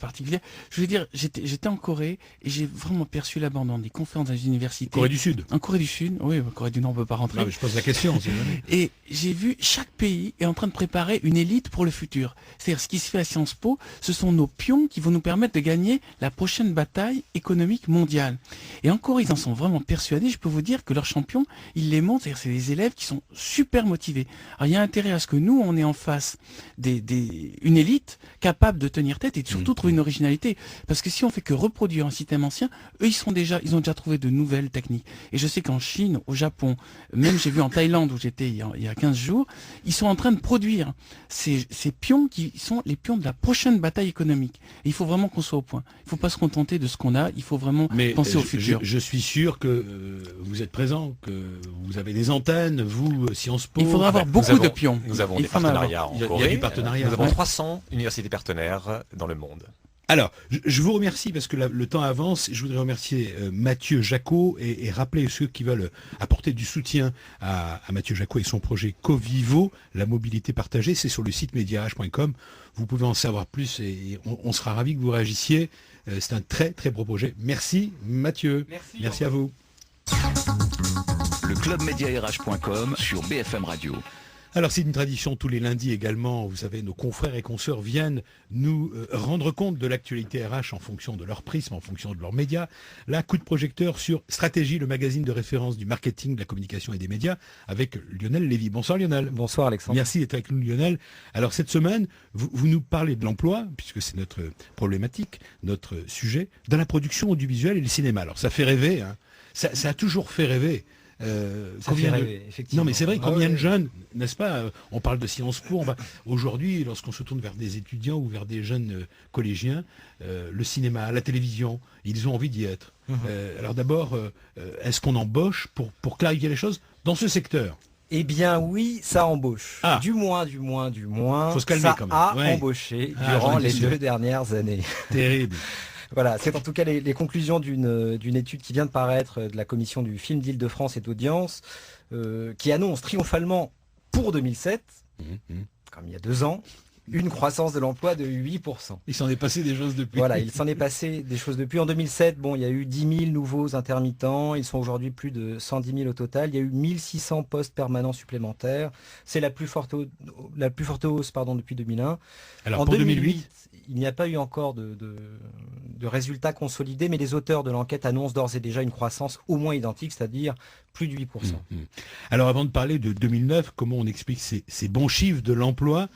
particulière. Je voulais dire, j'étais en Corée et j'ai vraiment perçu l'abandon des conférences dans les universités. Corée du Sud. En Corée du Sud, oui, en Corée du Nord on peut pas rentrer. Ah, mais je pose la question. c'est jamais. Et j'ai vu chaque pays est en train de préparer une élite pour le futur. C'est-à-dire ce qui se fait à Sciences Po, ce sont nos pions qui vont nous permettre de gagner la prochaine bataille économique mondiale. Et en Corée, ils en sont vraiment persuadés. Je peux vous dire que leurs champions, ils les montrent. C'est-à-dire c'est des élèves qui sont super motivés. Alors il y a intérêt à ce que nous, on ait en face une élite capable de tenir tête et de surtout trouver une originalité. Parce que si on fait que reproduire un système ancien, eux, ils ont déjà trouvé de nouvelles techniques. Et je sais qu'en Chine, au Japon, même j'ai vu en Thaïlande où j'étais il y a 15 jours, ils sont en train de produire ces pions qui sont les pions de la prochaine bataille économique. Et il faut vraiment qu'on soit au point. Il ne faut pas se contenter de ce qu'on a, il faut vraiment penser au futur. Je suis sûr que vous êtes présent, que vous avez des antennes, vous, Sciences Po. Il faudra avoir beaucoup de pions. Nous avons Il des faut en avoir. partenariats en Il y a Corée. du partenariat. Nous avons Ouais. 300 universités partenaires dans le monde. Alors, je vous remercie parce que le temps avance. Je voudrais remercier Mathieu Jacot et rappeler ceux qui veulent apporter du soutien à Mathieu Jacot et son projet Covivo, la mobilité partagée. C'est sur le site mediarh.com. Vous pouvez en savoir plus et on sera ravis que vous réagissiez. C'est un très très beau projet. Merci Mathieu. Merci à vous. Le club mediarh.com sur BFM Radio. Alors c'est une tradition tous les lundis également, vous savez, nos confrères et consoeurs viennent nous rendre compte de l'actualité RH en fonction de leur prisme, en fonction de leurs médias. Là, coup de projecteur sur Stratégie, le magazine de référence du marketing, de la communication et des médias, avec Lionel Lévy. Bonsoir Lionel. Bonsoir Alexandre. Merci d'être avec nous Lionel. Alors cette semaine, vous nous parlez de l'emploi, puisque c'est notre problématique, notre sujet, dans la production audiovisuelle et le cinéma. Alors ça fait rêver, hein. Ça a toujours fait rêver. Effectivement. Non mais c'est vrai, Ah combien ouais. de jeunes, n'est-ce pas, on parle de Sciences Po, aujourd'hui, lorsqu'on se tourne vers des étudiants ou vers des jeunes collégiens, le cinéma, la télévision, ils ont envie d'y être. Alors d'abord, est-ce qu'on embauche pour clarifier les choses dans ce secteur? Eh bien oui, ça embauche. Ah. Du moins, Faut se calmer ça quand même. a Ouais. embauché Ah, durant j'en étais les sûr. 2 dernières années. Terrible. Voilà, c'est en tout cas les conclusions d'une étude qui vient de paraître de la commission du film d'Île-de-France et d'audience, qui annonce triomphalement pour 2007, comme il y a 2 ans, une croissance de l'emploi de 8%. Il s'en est passé des choses depuis. Voilà, il s'en est passé des choses depuis. En 2007, il y a eu 10 000 nouveaux intermittents. Ils sont aujourd'hui plus de 110 000 au total. Il y a eu 1600 postes permanents supplémentaires. C'est la plus forte hausse depuis 2001. Alors En pour 2008, il n'y a pas eu encore de résultats consolidés, mais les auteurs de l'enquête annoncent d'ores et déjà une croissance au moins identique, c'est-à-dire plus de 8%. Alors avant de parler de 2009, comment on explique ces bons chiffres de l'emploi?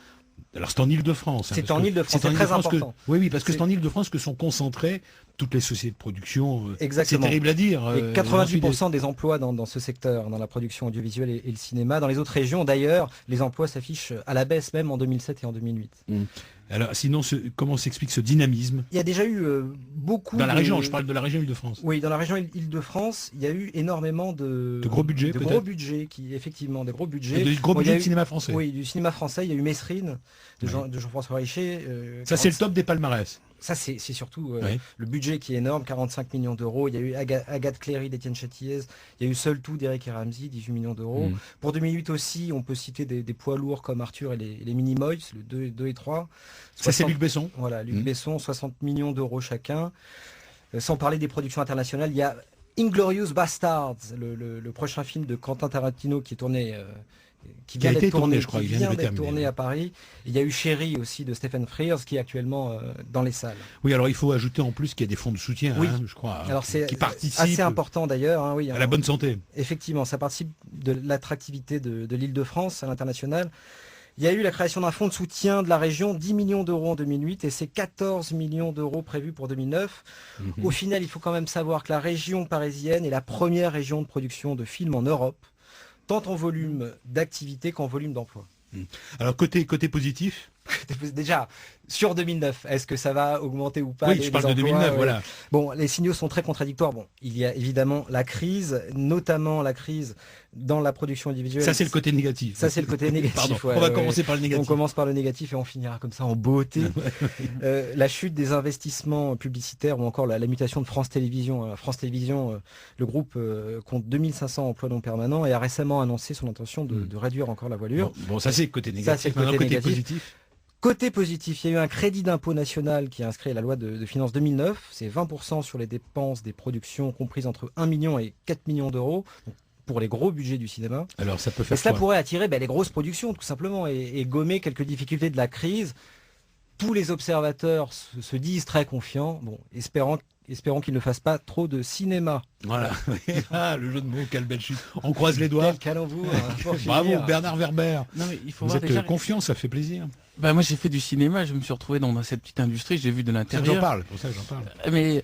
Alors c'est en Île-de-France. C'est en Île-de-France, c'est très important. Oui, parce que C'est- c'est en Île-de-France que sont concentrées toutes les sociétés de production. C'est Exactement. terrible à dire. Et 98% des emplois dans ce secteur, dans la production audiovisuelle et le cinéma. Dans les autres régions, d'ailleurs, les emplois s'affichent à la baisse même en 2007 et en 2008. Alors sinon, comment s'explique ce dynamisme Il y a déjà eu beaucoup... dans la de- région? Je parle de la région Île-de-France. Oui, dans la région Île-de-France, il y a eu énormément de gros budgets, de peut-être gros budgets, des gros budgets. De gros Bon, il y budgets a de eu- cinéma français. Oui, du cinéma français. Il y a eu Mesrine de Jean-François Richer. Ça c'est le top des palmarès. Ça, c'est surtout Oui. le budget qui est énorme, 45 millions d'euros. Il y a eu Agathe Cléry d'Étienne Châtillaise. Il y a eu Seul Tout d'Éric et Ramsey, 18 millions d'euros. Pour 2008 aussi, on peut citer des poids lourds comme Arthur et les Minimoys, le 2 et 3. Ça c'est Luc Besson. Voilà, Luc Besson, 60 millions d'euros chacun. Sans parler des productions internationales, il y a Inglourious Basterds, le prochain film de Quentin Tarantino qui est tourné... qui Qui a vient été d'être tourné, tourné, je crois, qui il vient vient de d'être terminer, tourné ouais. à Paris. Il y a eu Chéri aussi de Stephen Frears qui est actuellement dans les salles. Oui, alors il faut ajouter en plus qu'il y a des fonds de soutien, Oui. je crois, Alors c'est qui participent assez important d'ailleurs. Hein, oui, à la bonne santé. Effectivement, ça participe de l'attractivité de l'Île-de-France à l'international. Il y a eu la création d'un fonds de soutien de la région, 10 millions d'euros en 2008 et c'est 14 millions d'euros prévus pour 2009. Au final, il faut quand même savoir que la région parisienne est la première région de production de films en Europe, tant en volume d'activité qu'en volume d'emploi. Alors côté positif, Déjà, sur 2009, est-ce que ça va augmenter ou pas? Oui, je parle de 2009, voilà. Bon, les signaux sont très contradictoires. Bon, il y a évidemment la crise, notamment la crise dans la production individuelle. Ça, c'est le côté négatif. Ça, c'est le côté négatif. Pardon, ouais, on va commencer par le négatif. On commence par le négatif et on finira comme ça en beauté. La chute des investissements publicitaires ou encore la mutation de France Télévisions. France Télévisions, le groupe compte 2500 emplois non permanents et a récemment annoncé son intention de réduire encore la voilure. Bon, ça, c'est le côté négatif. Ça, c'est le côté négatif. Positif. Côté positif, il y a eu un crédit d'impôt national qui est inscrit à la loi de finances 2009. C'est 20% sur les dépenses des productions comprises entre 1 million et 4 millions d'euros pour les gros budgets du cinéma. Alors ça peut faire et cela quoi? pourrait attirer les grosses productions tout simplement et gommer quelques difficultés de la crise. Tous les observateurs se disent très confiants, espérant qu'ils ne fassent pas trop de cinéma. Voilà, le jeu de mots, quelle belle chute. On croise les doigts. Quel calembour, pour Bravo finir. Bernard Werber. Non, mais il faut Vous voir êtes déjà... confiant, ça fait plaisir. Moi j'ai fait du cinéma, je me suis retrouvé dans cette petite industrie, j'ai vu de l'intérieur. J'en parle, pour ça que j'en parle. Mais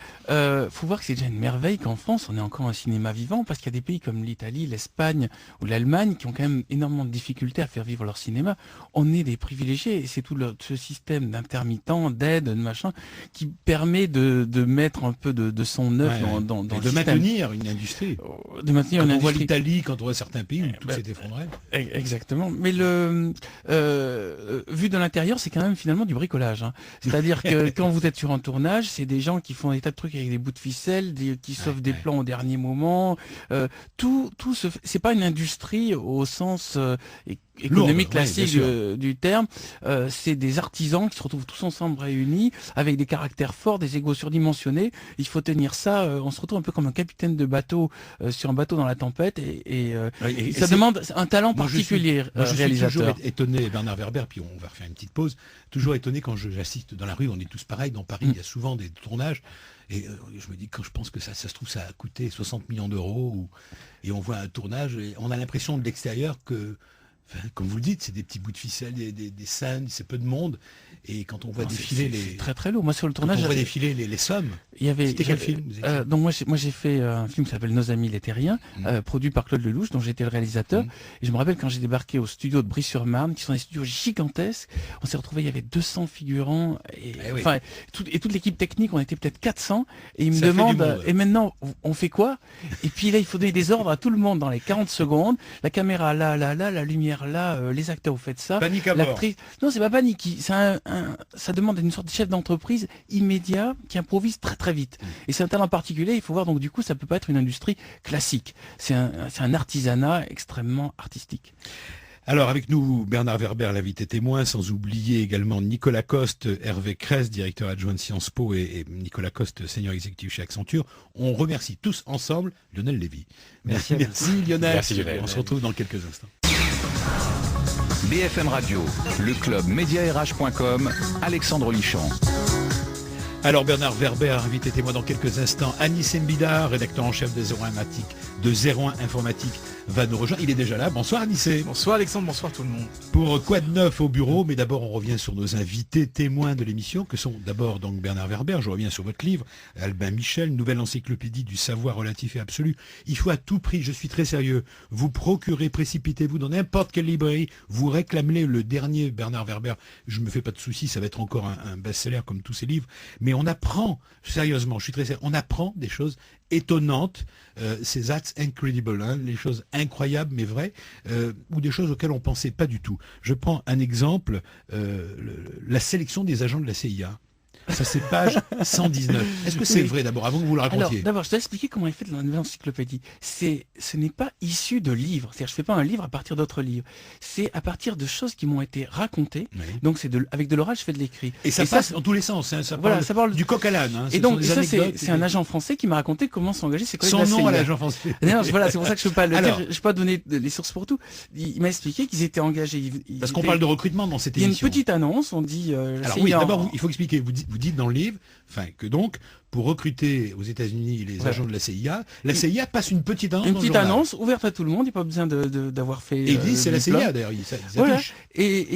faut voir que c'est déjà une merveille qu'en France on ait encore un cinéma vivant, parce qu'il y a des pays comme l'Italie, l'Espagne ou l'Allemagne qui ont quand même énormément de difficultés à faire vivre leur cinéma. On est des privilégiés et c'est tout ce système d'intermittents, d'aide, de machin, qui permet de mettre un peu de son neuf dans le de système. maintenir une industrie. De maintenir quand une on voit industrie. l'Italie, quand on voit certains pays où tout s'est effondré. Exactement. Mais vu de l'intérieur, c'est quand même finalement du bricolage. C'est-à-dire que quand vous êtes sur un tournage, c'est des gens qui font des tas de trucs avec des bouts de ficelle, qui sauvent des plans au dernier moment. C'est pas une industrie au sens économique classique du terme. C'est des artisans qui se retrouvent tous ensemble réunis avec des caractères forts, des égos surdimensionnés. Il faut tenir ça. On se retrouve un peu comme un capitaine de bateau sur un bateau dans la tempête et ça demande un talent particulier. Je suis réalisateur. toujours étonné, Bernard Werber, puis on va refaire une petite pause. Toujours étonné quand j'assiste dans la rue. On est tous pareils. Dans Paris, il y a souvent des tournages. Et je me dis, quand je pense que ça se trouve, ça a coûté 60 millions d'euros. Et on voit un tournage et on a l'impression de l'extérieur que, comme vous le dites, c'est des petits bouts de ficelle, des scènes, c'est peu de monde. Et quand on voit défiler c'est très très lourd. Moi sur le tournage, quand on voit défiler les sommes. C'était quel film donc moi j'ai fait un film qui s'appelle Nos amis les terriens, produit par Claude Lelouch, dont j'étais le réalisateur. Et je me rappelle quand j'ai débarqué au studio de Brie-sur-Marne, qui sont des studios gigantesques, on s'est retrouvé, il y avait 200 figurants et toute l'équipe technique, on était peut-être 400. Et il me demande, et maintenant on fait quoi? Et puis là il faut donner des ordres à tout le monde dans les 40 secondes. La caméra là, la lumière là, les acteurs vous faites ça. Panique à bord. L'actrice, non c'est pas panique, ça demande une sorte de chef d'entreprise immédiat qui improvise très très vite. Et c'est un talent particulier, il faut voir, donc du coup ça peut pas être une industrie classique. C'est un artisanat extrêmement artistique. Alors avec nous Bernard Werber, l'invité témoin, sans oublier également Nicolas Coste, Hervé Cresse, directeur adjoint de Sciences Po et Nicolas Coste, senior exécutif chez Accenture. On remercie tous ensemble Lionel Lévy. Merci Lionel. Merci Lionel. On se retrouve dans quelques instants. BFM Radio, le club mediarh.com, Alexandre Lichamp. Alors Bernard Werber, invité témoin dans quelques instants. Anis Mbida, rédacteur en chef de 01 Informatique, va nous rejoindre. Il est déjà là. Bonsoir Anis. Bonsoir Alexandre, bonsoir tout le monde. Pour quoi de neuf au bureau, mais d'abord on revient sur nos invités témoins de l'émission, que sont d'abord donc Bernard Werber. Je reviens sur votre livre, Albin Michel, Nouvelle encyclopédie du savoir relatif et absolu. Il faut à tout prix, je suis très sérieux, vous procurez, précipitez-vous dans n'importe quelle librairie, vous réclamez le dernier Bernard Werber. Je me fais pas de soucis, ça va être encore un best-seller comme tous ces livres, mais on apprend, sérieusement, je suis très sérieux, on apprend des choses étonnantes, ces actes incredible, les choses incroyables mais vraies, ou des choses auxquelles on pensait pas du tout. Je prends un exemple, la sélection des agents de la CIA. Ça c'est page 119. Est-ce que c'est vrai d'abord, avant que vous le racontiez? Alors d'abord, je dois expliquer comment est faite la nouvelle encyclopédie. Ce n'est pas issu de livres. C'est-à-dire, je fais pas un livre à partir d'autres livres. C'est à partir de choses qui m'ont été racontées. Oui. Donc avec de l'oral, je fais de l'écrit. Et ça passe dans tous les sens. Hein, ça parle du coq à l'âne. Et donc ça c'est un agent français qui m'a raconté comment s'engager ses collègues de la CIA. Son nom à l'agent français. Non, voilà, c'est pour ça que je peux pas le dire. Je peux pas donner les sources pour tout. Il m'a expliqué qu'ils étaient engagés. Parce qu'on parle de recrutement dans cette émission. Il y a une petite annonce. On dit. Alors oui, d'abord il faut expliquer. Vous dites dans le livre. Enfin, que donc, pour recruter aux États-Unis les agents de la CIA passe une petite annonce. Une petite annonce ouverte à tout le monde, il n'y a pas besoin d'avoir fait. Et ils disent c'est la CIA d'ailleurs, voilà.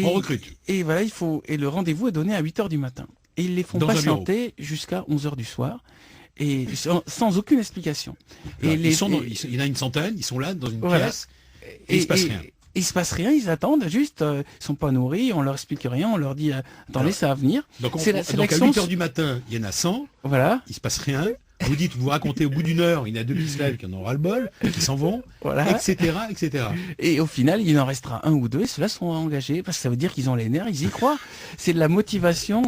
On recrute. Et voilà, et le rendez-vous est donné à 8h du matin. Et ils les font patienter jusqu'à 11h du soir. Et sans aucune explication. Alors, il y en a une centaine, ils sont là dans une pièce, et il ne se passe rien. il se passe rien, ils attendent, juste, ils sont pas nourris, on leur explique rien, on leur dit, attendez, Alors, ça va venir. Donc, C'est donc à l'action- 8h du matin, il y en a 100, Voilà, il se passe rien. Vous racontez au bout d'une heure, il y en a 2 qui se lèvent, qui en ont ras-le-bol, qui s'en vont, voilà. etc., etc. Et au final, il en restera un ou deux, et ceux-là sont engagés, parce que ça veut dire qu'ils ont les nerfs, ils y croient. C'est de la motivation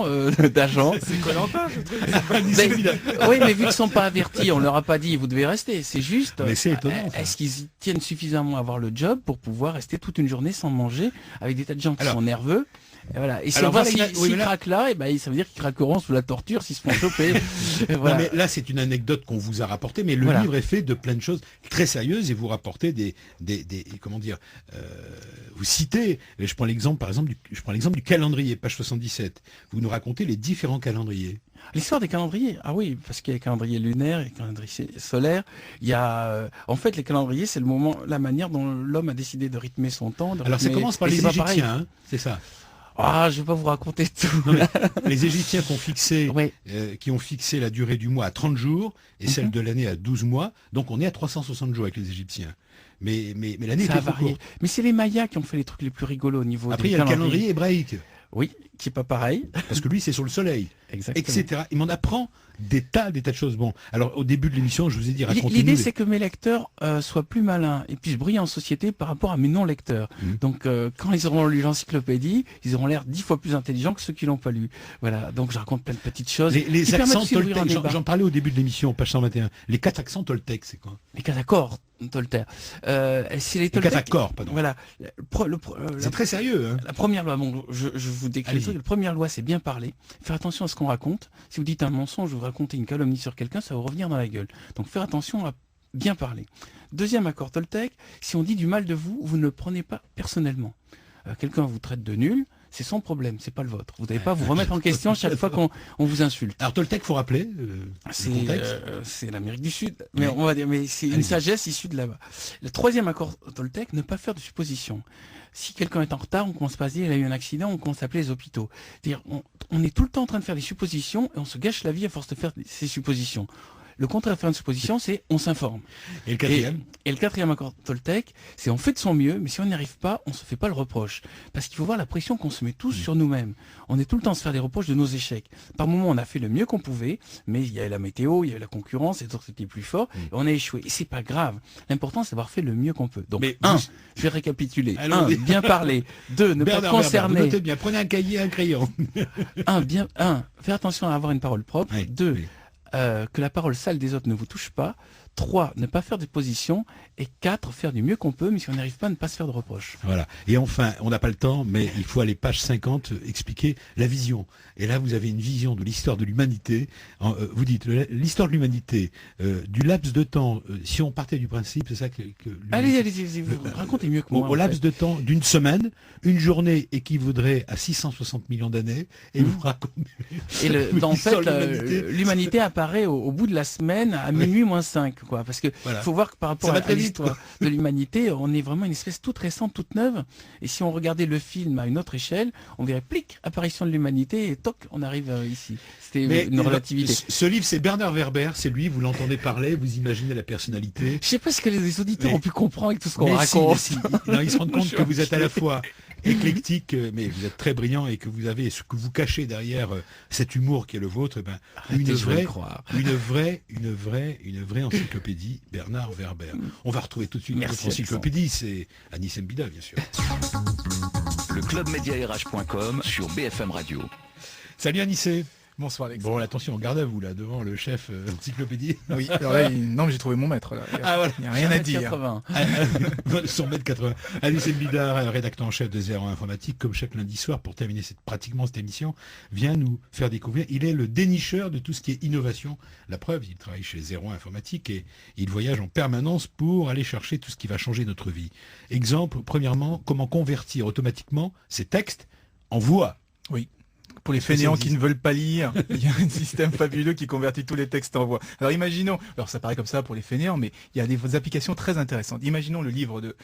d'agents. C'est Koh-Lanta, ce truc. Oui, mais vu qu'ils sont pas avertis, on leur a pas dit, vous devez rester. C'est juste, Mais c'est étonnant, ça. est-ce qu'ils y tiennent suffisamment à avoir le job pour pouvoir rester toute une journée sans manger, avec des tas de gens qui Alors- sont nerveux. Et voilà. Et si Alors on voit voilà, s'ils oui, mais là- craquent là, et ben, ça veut dire qu'ils craqueront sous la torture s'ils se font choper. Et voilà. Non, mais là, c'est une anecdote qu'on vous a rapportée, mais le Voilà. livre est fait de plein de choses très sérieuses et vous rapportez des comment dire, vous citez, et je prends l'exemple, par exemple, du calendrier, page 77. Vous nous racontez les différents calendriers. L'histoire des calendriers, ah oui, parce qu'il y a les calendriers lunaires et les calendriers solaires. Il y a, en fait, les calendriers, c'est le moment, la manière dont l'homme a décidé de rythmer son temps. Alors ça commence par les Égyptiens, hein, c'est ça. Ah, je vais pas vous raconter tout. Non, mais les Égyptiens Oui. qui ont fixé la durée du mois à 30 jours et celle de l'année à 12 mois. Donc on est à 360 jours avec les Égyptiens. Mais l'année Ça a était trop varié. courte. Mais c'est les Mayas qui ont fait les trucs les plus rigolos au niveau Après, des il y a le calendriers. calendrier hébraïque, Oui, qui est pas pareil. parce que lui, c'est sur le soleil, Exactement. etc. Il m'en apprend des tas de choses. Bon, alors au début de l'émission, je vous ai dit, racontez-nous. L'idée, les- c'est que mes lecteurs soient plus malins et puissent briller en société par rapport à mes non-lecteurs. Mhm. Donc, quand ils auront lu l'encyclopédie, ils auront l'air 10 fois plus intelligents que ceux qui l'ont pas lu. Voilà. Donc, je raconte plein de petites choses. Les qui permettent accents aussi d'ouvrir un toltèques, débat. j'en parlais au début de l'émission, page 121. Les 4 accents toltèques, c'est quoi? Les catacores, Toltaire. C'est les Les Toltèques. catacores, pardon. Voilà. C'est très sérieux, hein. La première loi, bon, je vous décris le Allez-y. truc. La première loi, c'est bien parler. Faire attention à ce qu'on raconte. Si vous dites un mensonge, vous racontez une calomnie sur quelqu'un, ça va vous revenir dans la gueule. Donc, faire attention à bien parler. Deuxième accord Toltec, si on dit du mal de vous, vous ne le prenez pas personnellement. Quelqu'un vous traite de nul, c'est son problème, c'est pas le vôtre. Vous n'avez pas à vous remettre en question chaque fois qu'on vous insulte. Alors Toltec, faut rappeler le contexte. C'est l'Amérique du Sud, mais Oui. on va dire, mais c'est une Allez-y. sagesse issue de là-bas. Le troisième accord Toltec, ne pas faire de suppositions. Si quelqu'un est en retard, on commence pas à se dire il a eu un accident, on commence à appeler les hôpitaux. C'est-à-dire, on est tout le temps en train de faire des suppositions et on se gâche la vie à force de faire ces suppositions. Le contraire de faire une supposition, c'est on s'informe. Et le quatrième? Et le quatrième accord Toltec, c'est on fait de son mieux, mais si on n'y arrive pas, on se fait pas le reproche. Parce qu'il faut voir la pression qu'on se met tous sur nous-mêmes. On est tout le temps à se faire des reproches de nos échecs. Par moments, on a fait le mieux qu'on pouvait, mais il y a la météo, il y a la concurrence, les autres étaient plus forts, et on a échoué. Et c'est pas grave. L'important, c'est d'avoir fait le mieux qu'on peut. Donc, Mais un, vous- je vais récapituler. Allons-y. Un, bien parler. Deux, ne pas Bernard, vous concerner. notez bien, prenez un cahier et un crayon. Faire attention à avoir une parole propre. Oui, Deux, oui. que la parole sale des autres ne vous touche pas. 3, ne pas faire de position. Et 4, faire du mieux qu'on peut, mais si on n'arrive pas, ne pas se faire de reproches. Voilà. Et enfin, on n'a pas le temps, mais il faut aller page 50, expliquer la vision. Et là, vous avez une vision de l'histoire de l'humanité. Vous dites, l'histoire de l'humanité, du laps de temps, si on partait du principe, c'est ça que Allez, vous racontez mieux que moi. au en laps fait. de temps d'une semaine, une journée équivaudrait à 660 millions d'années, et vous racontez... Et en l'histoire fait, de l'humanité. l'humanité apparaît au bout de la semaine à minuit moins 5, quoi. Parce que Voilà. faut voir que par rapport Ça va à très vite, l'histoire de l'humanité, on est vraiment une espèce toute récente, toute neuve. Et si on regardait le film à une autre échelle, on verrait plic, apparition de l'humanité, et toc, on arrive ici. C'était Mais une relativité. ce livre, c'est Bernard Werber, c'est lui, vous l'entendez parler, vous imaginez la personnalité. Je sais pas ce que les auditeurs Mais- ont pu comprendre avec tout ce qu'on Mais raconte. si, non, ils se rendent compte que vous êtes à la fois éclectique, mais vous êtes très brillant et que vous avez ce que vous cachez derrière cet humour qui est le vôtre, eh ben, Arrêtez, je vais le croire. une vraie encyclopédie, Bernard Werber. On va retrouver tout de suite Merci, notre encyclopédie, c'est Anis Mbida, bien sûr. Le club mediarh.com sur BFM Radio. Salut Anissé. Bonsoir Alex. Bon, attention, garde à vous là, devant le chef encyclopédie. Oui, alors là, non mais j'ai trouvé mon maître là. Ah, voilà. Il n'y a rien à dire. 80. Son mètre 80. Alice Mbida, rédacteur en chef de Zéro Informatique, comme chaque lundi soir, pour terminer pratiquement cette émission, vient nous faire découvrir. Il est le dénicheur de tout ce qui est innovation. La preuve, il travaille chez Zéro Informatique et il voyage en permanence pour aller chercher tout ce qui va changer notre vie. Exemple, premièrement, comment convertir automatiquement ces textes en voix. Oui. Pour les fainéants qui ne veulent pas lire, il y a un système fabuleux qui convertit tous les textes en voix. Alors imaginons, alors ça paraît comme ça pour les fainéants, mais il y a des applications très intéressantes. Imaginons le livre de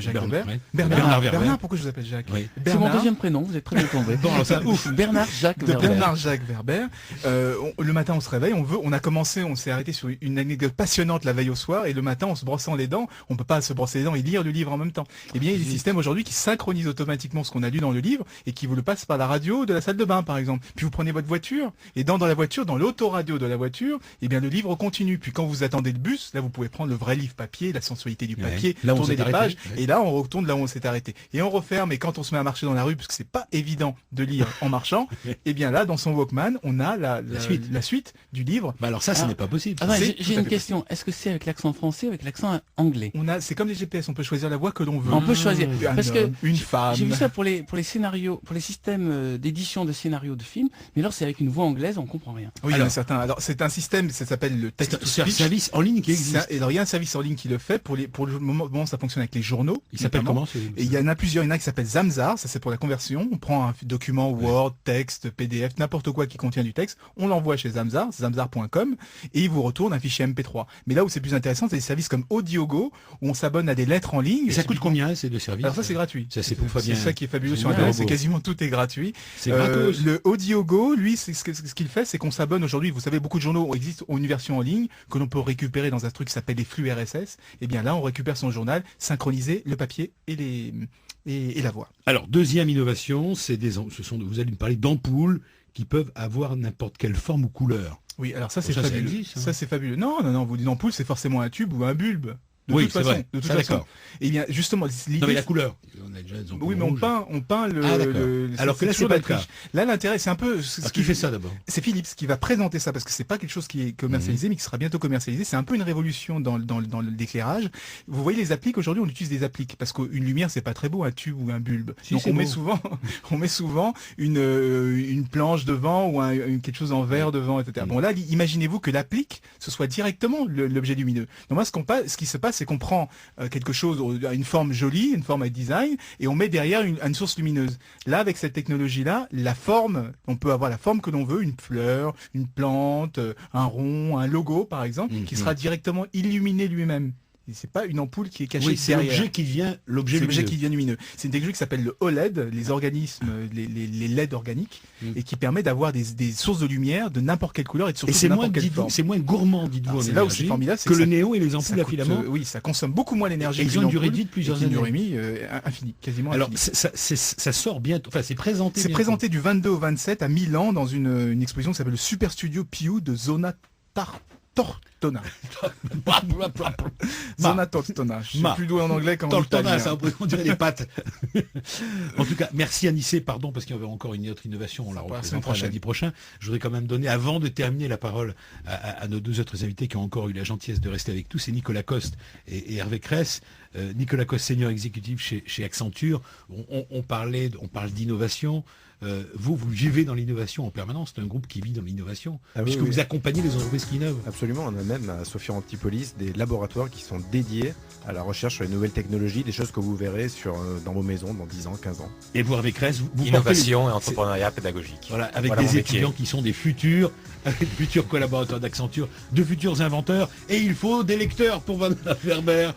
Jacques Weber. Bernard Werber. Bernard, pourquoi je vous appelle Jacques? Oui. C'est mon deuxième prénom, vous êtes très bien tombé. Bon, alors ça, ouf. Bernard Jacques Werber. Bernard Jacques Werber. Le matin, on se réveille, on s'est arrêté sur une anecdote passionnante la veille au soir, et le matin, en se brossant les dents, on peut pas se brosser les dents et lire le livre en même temps. Eh bien, il y a des systèmes aujourd'hui qui synchronisent automatiquement ce qu'on a lu dans le livre et qui vous le passent par la radio de la salle de bain, par exemple. Puis vous prenez votre voiture et dans la voiture, dans l'autoradio de la voiture, eh bien le livre continue. Puis quand vous attendez le bus, là vous pouvez prendre le vrai livre papier, la sensualité du papier, là, tourner les pages, ouais. et là on retourne là où on s'est arrêté. Et on referme, et quand on se met à marcher dans la rue, parce que c'est pas évident de lire en marchant, eh bien là dans son Walkman, on a la suite du livre. Bah alors ça, ce n'est pas possible. Ah ouais, j'ai une question. Est-ce que c'est avec l'accent français ou avec l'accent anglais? C'est comme les GPS, on peut choisir la voix que l'on veut. On peut choisir. Parce que une femme. j'ai vu ça pour les scénarios, pour les systèmes d'édition de scénarios de films, mais alors c'est avec une voix anglaise, on comprend rien. Oui, alors, Alors c'est un système, ça s'appelle le text to C'est un speech. service en ligne qui existe. Et alors il y a un service en ligne qui le fait pour le moment ça fonctionne avec les journaux. Il s'appelle notamment. comment Et il y en a plusieurs, il y en a qui s'appelle Zamzar, ça c'est pour la conversion. On prend un document Word, texte, PDF, n'importe quoi qui contient du texte, on l'envoie chez Zamzar, zamzar.com, et il vous retourne un fichier MP3. Mais là où c'est plus intéressant, c'est des services comme Audiogo, où on s'abonne à des lettres en ligne. Et ça coûte combien ces deux services? Alors ça c'est gratuit. Ça c'est pour Fabien. C'est ça qui est fabuleux sur Internet, c'est quasiment tout est gratuit. C'est gratos. Le Audiogo, lui, ce qu'il fait, c'est qu'on s'abonne aujourd'hui. Vous savez, beaucoup de journaux ont une version en ligne que l'on peut récupérer dans un truc qui s'appelle les flux RSS. Et bien là, on récupère son journal, synchroniser le papier et la voix. Alors deuxième innovation, vous allez me parler d'ampoules qui peuvent avoir n'importe quelle forme ou couleur. Oui, alors ça c'est Ça fabuleux. existe, hein. Ça c'est fabuleux. Non, vous dites ampoule, c'est forcément un tube ou un bulbe. De Oui, toute c'est façon, vrai. de toute Ça, façon. d'accord. Et bien justement, Non mais la couleur. On a déjà des ampoules oui, mais on rouges. peint le. Ah, d'accord. Alors que là, c'est toujours pas la le cas. triche. Là, l'intérêt, c'est un peu. Alors qui fait ça d'abord? C'est Philips qui va présenter ça parce que c'est pas quelque chose qui est commercialisé, mais qui sera bientôt commercialisé. C'est un peu une révolution dans l'éclairage. Vous voyez les appliques aujourd'hui, on utilise des appliques parce qu'une lumière c'est pas très beau, un tube ou un bulbe. Si, donc c'est on met beau. souvent une planche devant ou quelque chose en verre devant, etc. Bon là, imaginez-vous que l'applique ce soit directement l'objet lumineux. Donc moi, ce qui se passe, c'est qu'on prend quelque chose à une forme jolie, une forme à design, et on met derrière une source lumineuse. Là, avec cette technologie-là, la forme, on peut avoir la forme que l'on veut, une fleur, une plante, un rond, un logo, par exemple, qui sera directement illuminé lui-même. Et c'est pas une ampoule qui est cachée Oui, c'est derrière. l'objet qui devient l'objet C'est l'objet lumineux. qui devient lumineux. C'est une technologie qui s'appelle le OLED, les organismes, les LED organiques, et qui permet d'avoir des sources de lumière de n'importe quelle couleur et surtout Et c'est de moins, n'importe quelle forme. c'est moins gourmand, dites-vous, en C'est là où c'est énergie, formidable, c'est que que le ça- néon et les Ça ampoules à coûte, filaments. oui, ça consomme beaucoup moins d'énergie. Et ils qu'une ont une durée de ampoule, vie de plusieurs et qui a une années. durée de vie infinie, quasiment Alors, infinie. ça sort bientôt, enfin c'est présenté. C'est bientôt. présenté du 22 au 27 à Milan dans une exposition qui s'appelle le Super Studio Piu de Zona Tortona. Zona Tortona. Je suis plus doué en anglais qu'en Tortona, italien. ça on dirait des pâtes. En tout cas, merci Anissé, pardon, parce qu'il y avait encore une autre innovation, on la semaine représentera prochaine. lundi prochain. Je voudrais quand même donner, avant de terminer, la parole à nos deux autres invités qui ont encore eu la gentillesse de rester avec nous, c'est Nicolas Coste et Hervé Cress. Nicolas Coste, senior exécutif chez Accenture. On parle d'innovation. Vous vivez dans l'innovation en permanence. C'est un groupe qui vit dans l'innovation, puisque vous accompagnez les entreprises qui innovent. Absolument, on a même à Sophia Antipolis des laboratoires qui sont dédiés à la recherche sur les nouvelles technologies, des choses que vous verrez dans vos maisons dans 10 ans, 15 ans. Et vous, Hervé Cress, vous Innovation portez et entrepreneuriat pédagogique. Voilà, avec Voilà des mon métier. étudiants qui sont des futurs collaborateurs d'Accenture, de futurs inventeurs, et il faut des lecteurs pour Van Werber,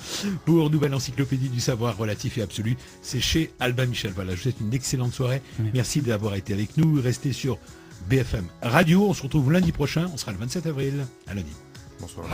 pour Nouvelle Encyclopédie du Savoir Relatif et Absolu. C'est chez Albin Michel. Voilà, je vous souhaite une excellente soirée. Merci d'avoir été avec nous. Restez sur BFM Radio. On se retrouve lundi prochain. On sera le 27 avril. À lundi. Bonsoir.